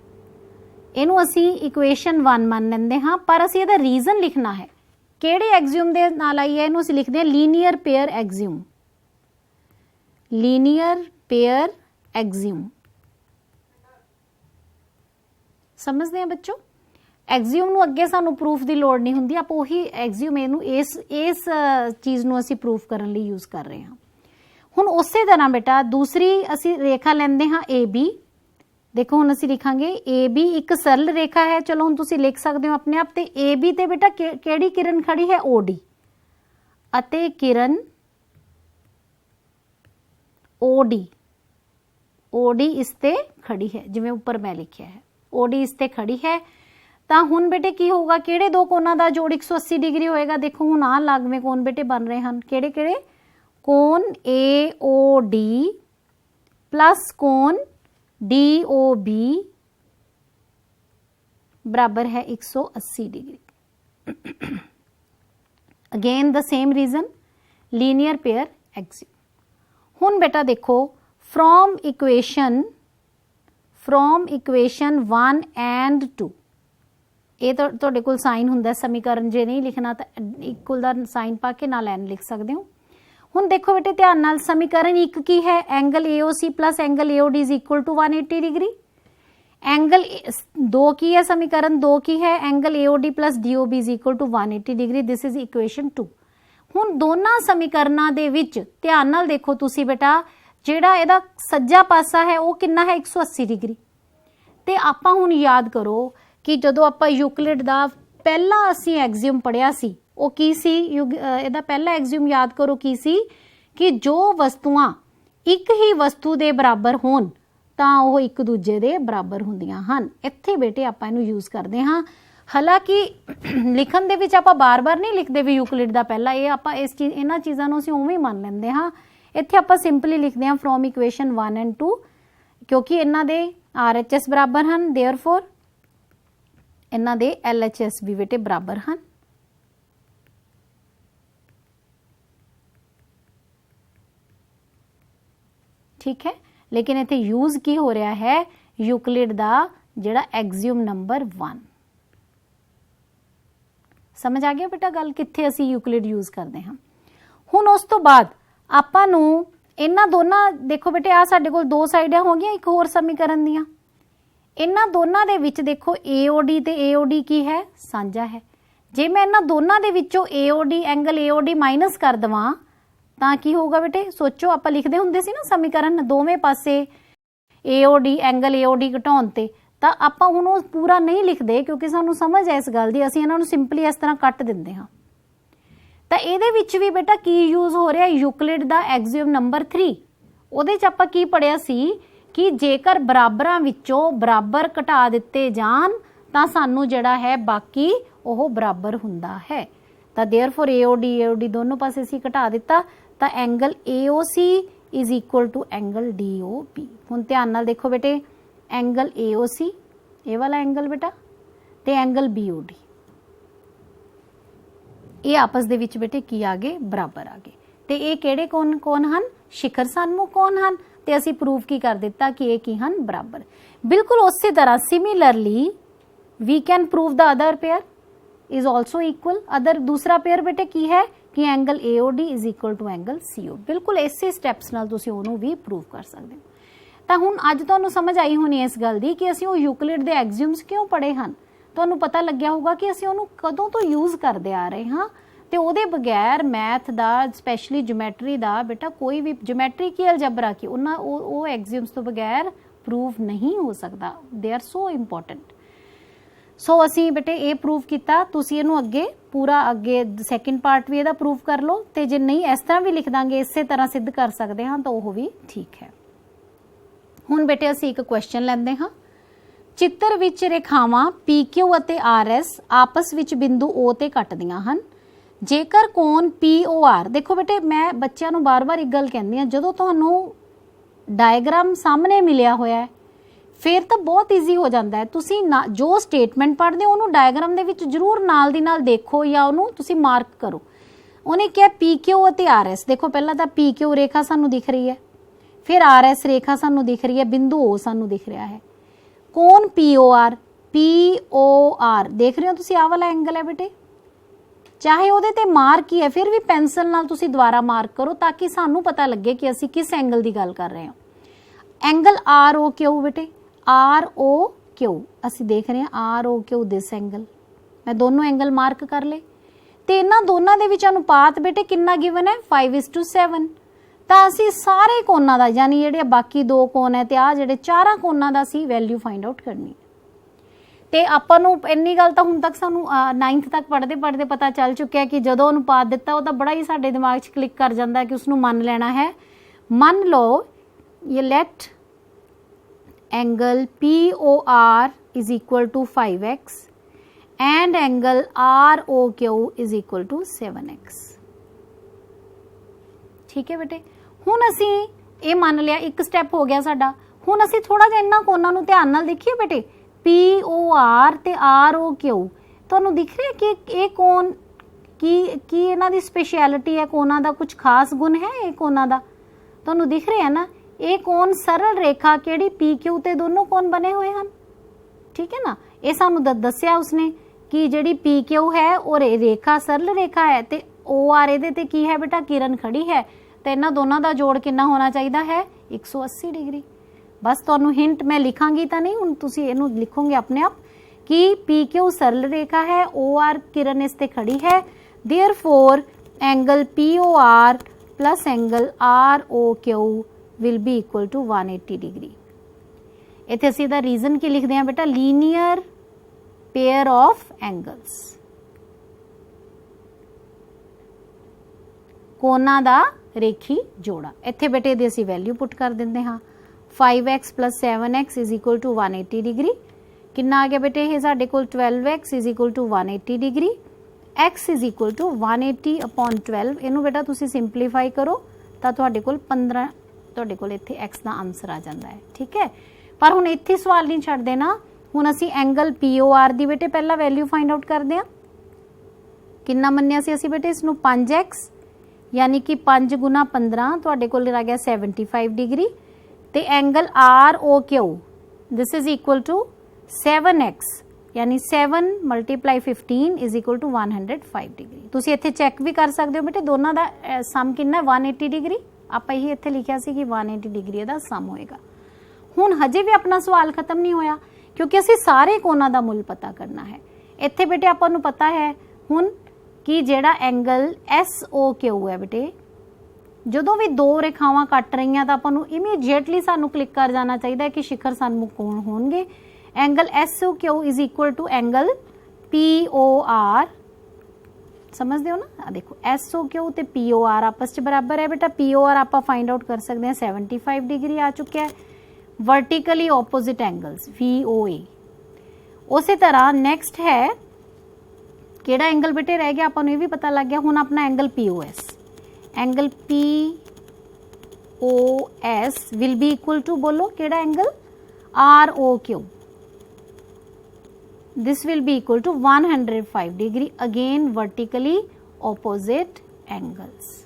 ਇਹਨੂੰ ਅਸੀਂ ਇਕੁਏਸ਼ਨ 1 ਮੰਨ ਲੈਂਦੇ ਹਾਂ, ਪਰ ਅਸੀਂ ਇਹਦਾ ਰੀਜ਼ਨ ਲਿਖਣਾ ਹੈ ਕਿਹੜੇ ਐਕਸੀਓਮ ਦੇ ਨਾਲ ਆਈ ਹੈ। ਇਹਨੂੰ ਅਸੀਂ ਲਿਖਦੇ ਹਾਂ ਲੀਨੀਅਰ ਪੇਅਰ ਐਕਸੀਓਮ, ਲੀਨੀਅਰ ਪੇਅਰ ਐਕਸੀਓਮ। ਸਮਝਦੇ ਆ ਬੱਚੋ, ਐਕਸੀਓਮ ਨੂੰ ਅੱਗੇ ਸਾਨੂੰ ਪ੍ਰੂਫ ਦੀ ਲੋੜ ਨਹੀਂ ਹੁੰਦੀ, ਆਪਾਂ ਉਹੀ ਐਕਸੀਓਮ ਇਹਨੂੰ ਇਸ ਚੀਜ਼ ਨੂੰ ਅਸੀਂ ਪ੍ਰੂਫ ਕਰਨ ਲਈ ਯੂਜ਼ ਕਰ ਰਹੇ ਹਾਂ। ਹੁਣ ਉਸੇ ਤਰ੍ਹਾਂ ਬੇਟਾ ਦੂਸਰੀ ਅਸੀਂ ਰੇਖਾ ਲੈਂਦੇ ਹਾਂ AB। ਦੇਖੋ ਹੁਣ ਅਸੀਂ ਲਿਖਾਂਗੇ AB ਇੱਕ ਸਰਲ ਰੇਖਾ ਹੈ, ਚਲੋ ਹੁਣ ਤੁਸੀਂ ਲਿਖ ਸਕਦੇ ਹੋ ਆਪਣੇ ਆਪ। ਤੇ AB ਤੇ ਬੇਟਾ ਕਿਹੜੀ ਕਿਰਨ ਖੜੀ ਹੈ, OD, ਅਤੇ ਕਿਰਨ OD ਇਸ ਤੇ ਖੜੀ ਹੈ, ਜਿਵੇਂ ਉੱਪਰ ਮੈਂ ਲਿਖਿਆ ਹੈ OD ਇਸ ਤੇ ਖੜੀ ਹੈ। ਤਾਂ ਹੁਣ ਬੇਟੇ ਕੀ ਹੋਊਗਾ, ਕਿਹੜੇ ਦੋ ਕੋਣਾਂ ਦਾ ਜੋੜ 180 ਡਿਗਰੀ ਹੋਏਗਾ। ਦੇਖੋ ਹੁਣ ਆਹ ਲਾਗਵੇਂ ਕੋਣ ਬੇਟੇ ਬਣ ਰਹੇ ਹਨ, ਕਿਹੜੇ ਕਿਹੜੇ, ਕੋਣ AOD ਪਲੱਸ ਕੋਣ DOB बराबर है 180 degree. Again the same reason, linear pair axiom. हुन बेटा देखो फ्रॉम इक्वेशन 1 एंड 2, ये तो तुहाडे कोल साइन हुंदा समीकरण, जे नहीं लिखना तो इक्वल दा साइन पा के नाल एन लिख सकते हो। हुन देखो बेटे ध्यान नाल, समीकरण 1 की है, angle AOC plus angle AOD is equal to 180 degree. Angle 2 की है, समीकरण 2 की है, angle AOD plus DOB is equal to 180 degree. This is equation 2। हुन दोनों समीकरणों दे विच ध्यान नाल देखो तुसी बेटा, जेड़ा इहदा सज्जा पासा है वो कितना है 180 डिग्री। ते आपां हुन याद करो कि जदों आपां यूक्लिड दा पहला असी एग्जियम पढ़िया सी वो की सी, ਇਹਦਾ पहला एग्जियम याद करो की सी कि जो वस्तुआं एक ही वस्तु के बराबर होण तां ਉਹ एक दूजे के बराबर ਹੁੰਦੀਆਂ ਹਨ। ਇੱਥੇ बेटे ਆਪਾਂ ਇਹਨੂੰ यूज़ करते हाँ। हालांकि लिखण ਦੇ ਵਿੱਚ ਆਪਾਂ बार-बार नहीं लिखते भी यूक्लिड ਦਾ ਪਹਿਲਾ, ਇਹ ਆਪਾਂ ਇਸ ਚੀਜ਼ ਇਹਨਾਂ ਚੀਜ਼ਾਂ ਨੂੰ ਅਸੀਂ ਉਵੇਂ ਹੀ ਮੰਨ ਲੈਂਦੇ ਹਾਂ। ਇੱਥੇ ਆਪਾਂ ਸਿੰਪਲੀ ਲਿਖਦੇ ਹਾਂ ਫਰੋਮ ਇਕੁਏਸ਼ਨ 1 ਐਂਡ 2 ਕਿਉਂਕਿ ਇਹਨਾਂ ਦੇ RHS ਬਰਾबर ਹਨ, देयरफॉर ਇਹਨਾਂ ਦੇ LHS भी बेटे बराबर हैं। ठीक है, लेकिन इत्थे यूज की हो रहा है यूक्लिड दा जिहड़ा एग्जियम नंबर 1। समझ आ गया बेटा गल कित्थे असी यूक्लिड यूज करते हैं। हुण उस तो बाद आपां नूं इन्हां दोनां देखो बेटे आ साडे कोल दो साइडां हो गईयां एक होर समीकरण दियां। इन्हां दोनां दे विच देखो AOD ते AOD की है सांझा है। जे मैं इन्हां दोनां दे विचों AOD एंगल AOD माइनस कर दवां तां की होगा बेटे, सोचो आप लिखते हुंदे सी ना समीकरण दोवें पासे AOD एंगल AOD घटाउण ते, तां आपां हुण ओह पूरा नहीं लिखते क्योंकि सानूं समझ है इस गल दी, असीं इन्हां नूं सिंपली इस तरह कट दिंदे हां। तां इहदे विच भी बेटा की यूज हो रहा यूक्लिड दा एग्जियम नंबर 3। उहदे च आपां की पढ़िया सी कि जेकर बराबरां विचों बराबर घटा दिते जाण तां सानूं जिहड़ा है बाकी ओह बराबर हुंदा है। तां देयरफॉर AOD दोनों पासे असीं घटा दिता तो angle AOC is equal to angle DOP। हुण ध्यान नाल देखो बेटे एंगल AOC ये वाला एंगल बेटा ते एंगल BOD ये आपस दे विच बेटे की आ गए बराबर आ गए। ते ये किहड़े कोण कोण हन, शिखर सन्मुख कोण हन ते असीं प्रूव की कर दिता कि ये की हन बराबर। बिल्कुल उसी तरह similarly we can prove the other pair is also equal. Other दूसरा पेयर बेटे की है कि angle AOD is equal to angle CO। बिल्कुल इसे स्टैप्स नाल तुसीं ओनू भी प्रूव कर सकते हो। तो हुण अज तुहानूं समझ आई होनी इस गल दी कि असीं वो यूक्लिड दे एग्जियम्स क्यों पढ़े हैं। तुहानूं पता लग्या होगा कि असीं ओनू कदों तो यूज़ करते आ रहे हाँ ते ओहदे बगैर मैथ दा स्पैशली ज्योमैट्री दा बेटा कोई भी ज्योमैट्री की अलजबरा की उन्हां वो एग्जियम्स तो बगैर प्रूव नहीं हो सकता। They are so important. सो असी बेटे ये प्रूव किया, तुसी इहनूं अगे पूरा अगे सैकेंड पार्ट भी इहदा प्रूव कर लो ते जे नहीं इस तरह भी लिख दांगे इसे तरह सिद्ध कर सकते हाँ तो वह भी ठीक है। हुण बेटे असी एक क्वेश्चन लैंदे हाँ। चित्र विच रेखावां PQ अते RS आपस विच बिंदु O ते कटदियां हन। जेकर कोण POR देखो बेटे मैं बच्चों नूं बार-बार एक गल कहंदी हां जदों तुहानूं डायग्राम सामने मिलिया होया है फिर तो बहुत ईजी हो जाता है। तुसी ना जो स्टेटमेंट पढ़ते हो उन्होंने डायग्राम दे विच जरूर नाल दी नाल देखो या उन्होंने तुसी मार्क करो। उन्हें क्या PQ और RS देखो पहला तो PQ रेखा सानू दिख रही है, फिर RS रेखा सानू दिख रही है, बिंदु O सानू दिख रहा है। कौन POR देख रहे हो तुसी आ वाला एंगल है बेटे, चाहे उहदे ते मार्क ही है फिर भी पेंसिल नाल तुसी दोबारा मार्क करो ताकि सानू पता लगे कि असी किस एंगल की गल कर रहे हैं। एंगल ROQ बेटे ROQ असी देख रहे हैं ROQ दिस एंगल, मैं दोनों एंगल मार्क कर ले ते इन्हां दोनों दे विच अनुपात बेटे कितना गिवन है 5:7। तो असी सारे कोणां दा यानी जिहड़े बाकी दो कोण है ते आ जिहड़े चारां कोणां दा असी वैल्यू फाइंड आउट करनी ते आपां नूं इन्नी गल तां हुण तक सानू 9th तक पढ़दे पढ़दे पता चल चुकिया कि जदों अनुपात दिता वो तां बड़ा ही साडे दिमाग 'च क्लिक कर जांदा है कि उसनूं मन लेना है। मन लो ये let angle POR is equal to 5x and angle ROQ is equal to 7x। ठीक है बेटे, हुण असी ये मान लिया एक स्टैप हो गया साडा। हुण असी थोड़ा जिहा इन्हां कोणां नूं ध्यान नाल देखिए बेटे POR ते ROQ तुहानूं दिख रहा है कि ये कोण की इन्हां दी स्पेशलिटी है, कोणां दा कुछ खास गुण है ये कोणां दा तुहानूं दिख रहा है ना। ये कौन सरल रेखा केड़ी PQ ते दोनों कौन बने हुए हैं, ठीक है ना। ये सानू दस्या उसने कि जिहड़ी PQ है और रेखा सरल रेखा है ते OR इहदे ते की है बेटा किरण खड़ी है तो इन्हां दोनों का जोड़ कितना होना चाहिए है 180 डिग्री। बस तुहानूं हिंट मैं लिखांगी तो नहीं, हुण तुसीं इहनूं लिखोगे अपने आप कि PQ सरल रेखा है, OR किरण इस ते खड़ी है, therefore angle POR plus angle ROQ will be equal to 180 degree. इत्थे असीं दा रीजन की लिखते हैं बेटा लीनियर पेयर ऑफ एंगल्स, कोना दा रेखी जोड़ा। इत्थे बेटे दी असीं वैल्यू पुट कर दिंदे हाँ 5x + 7x = 180 डिग्री। कितना आ गया बेटे ये साडे कोल 12x = 180 डिग्री, x = 180/12। इनू बेटा तुसीं सिंपलीफाई करो तो तुहाडे कोल 15 तुहाडे कोल इत्थे x दा आंसर आ जांदा है। ठीक है, पर हुण इत्थे सवाल नहीं छड्ड देना। हुण असीं एंगल POR दी बेटे पहला वैल्यू फाइंड आउट करदे हां। कितना मन्निया सी असीं बेटे इसनूं 5x यानी कि 5 × 15 तुहाडे कोल आ गया 75 डिग्री, ते angle ROQ this is equal to 7x यानी 7 × 15 = 105 डिग्री। तुसीं इत्थे चैक भी कर सकते हो बेटे दोनों का सम कितना 180 डिग्री। आपां यही इत्थे लिखिया सी कि 180 डिग्री इहदा सम होएगा। हुण हजे भी अपना सवाल खत्म नहीं होया क्योंकि असीं सारे कोणां दा मुल पता करना है। इत्थे बेटे आपां नूं पता है हुण कि जेड़ा एंगल SOQ है बेटे, जदों भी दो रेखावां कट रही तो आपां नूं इमीडिएटली सानूं क्लिक कर जाना चाहिए कि शिखर सन्मुख कोण होणगे। एंगल SOQ = एंगल POR, समझते हो ना। देखो SOQ ते POR आपस च बराबर है बेटा। POR आपां फाइंड आउट कर सकते हैं 75 डिग्री आ चुका है। Vertically opposite angles VOA। उसी तरह नेक्स्ट है केड़ा एंगल बेटे रह गया, आपां नूं ये भी पता लग गया। हुण अपना angle POS, angle POS will be equal to, बोलो केड़ा angle, ROQ। This will be equal to 105 degree, again vertically opposite angles.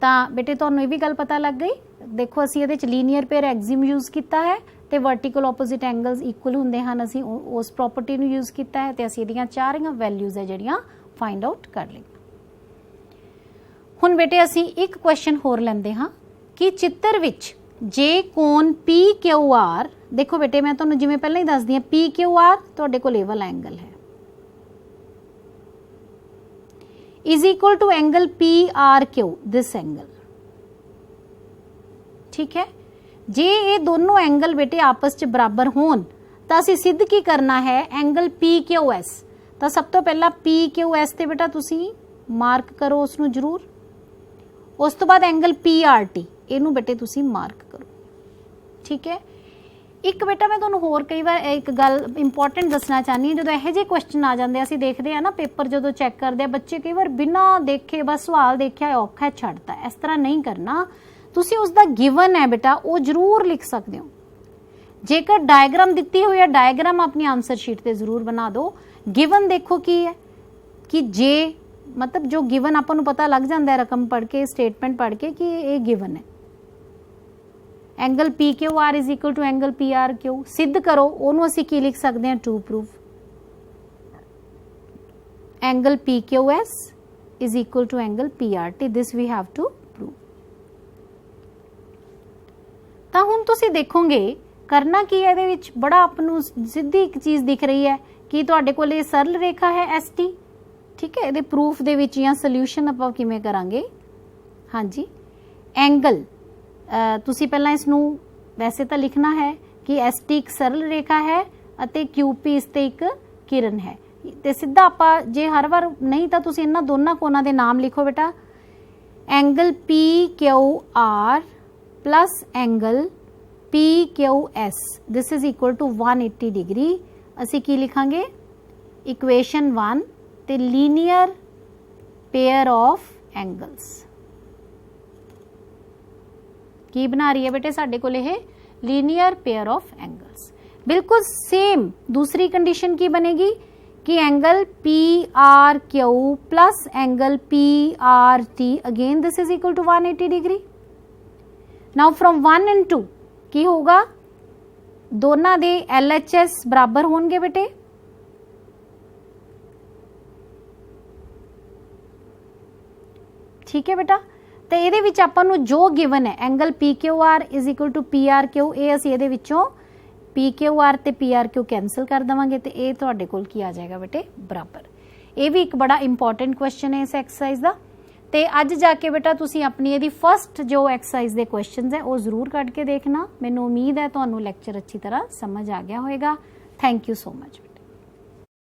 तां बेटे तुहानूं ये भी गल पता लग गई। देखो असीं इहदे च लीनियर पेयर एक्सिम यूज किया है ते वर्टिकल ऑपोजिट एंगल्स इक्वल हुंदे हन, असीं उस प्रॉपर्टी नूं यूज किया है ते असीं इहदियां चारियां वैल्यूज है जिहड़ियां फाइंड आउट कर लईआं। हुण बेटे असीं एक क्वेश्चन होर लैंदे हां कि चित्र विच जे कोण PQR, देखो बेटे मैं तुहानूं जिवें पहलां ही दसदी हां PQR तुहाडे कोल ए वाला एंगल है is equal to angle PRQ, this angle. ठीक है, जे ये दोनों एंगल बेटे आपस च बराबर होन तो असीं सिद्ध की करना है एंगल PQS। तो सब तो पहला PQS ते बेटा तुसीं मार्क करो उसनूं जरूर। उस तो बाद एंगल PRT इनू बेटे तुसीं मार्क करो। ठीक है, एक बेटा मैं तुहानूं होर कई बार एक गल इंपॉर्टेंट दसना चाहनी जो इहो जिहे क्वेश्चन आ जाते असीं देखते हैं ना पेपर जो चैक करते हैं बच्चे कई बार बिना देखे बस सवाल देखा औखा है छड्डता। इस तरह नहीं करना, तुसीं उसका गिवन है बेटा वो जरूर लिख सकते हो। जेकर डायग्राम दिती हुई है डायग्राम अपनी आंसर शीट ते जरूर बना दो। गिवन देखो की है कि जे मतलब जो गिवन आपां नूं पता लग जाता है रकम पढ़ के स्टेटमेंट पढ़ के कि ये गिवन है। Angle PQR is equal to angle PRQ सिद्ध करो, ओनू असीं की लिख सकते हैं to proof. Angle PQS is equal to angle PRT, this we have to prove. तो हुण तुसीं देखोगे करना की है, इहदे विच बड़ा आपनूं सीधी एक चीज़ दिख रही है कि तुहाडे कोल ये सरल रेखा है ST। ठीक है, इहदे प्रूफ दे विच या सोल्यूशन आपां किवें करांगे। हाँ जी, एंगल तुसीं पहलां इसनूं वैसे तो लिखना है कि ST एक सरल रेखा है अते QP इस ते एक किरण है। ते सीधा आपां जे हर बार नहीं तो तुसीं इन्हां दोनों कोणां दे नाम लिखो बेटा। Angle PQR plus angle PQS this is equal to 180 degree. असीं की लिखांगे इक्वेशन 1 ते लीनियर पेयर ऑफ एंगल्स की बना रही है बेटे साडे कोल ये लीनियर पेयर ऑफ एंगल्स। बिल्कुल सेम दूसरी कंडीशन की बनेगी कि angle PRQ plus angle PRT again this is equal to 180 degree. Now from 1 and 2 की होगा, दोनों दे LHS बराबर होंगे बेटे। ठीक है बेटा, तो ये विच आपां नूं जो गिवन है angle PQR is equal to PRQ, ये असीं इहदे विचों PQR ते PRQ कैंसल कर देवांगे तो ये तुहाडे कोल की आ जाएगा बेटे बराबर। ये भी एक बड़ा इंपॉर्टेंट क्वेश्चन है इस एक्सरसाइज का। तो अज जाके बेटा तुसीं अपनी इहदी फस्ट जो एक्सरसाइज के क्वेश्चन है वो जरूर कढ के देखना। मैनूं उम्मीद है तुहानूं लैक्चर अच्छी तरह समझ आ गया होएगा। Thank you so much.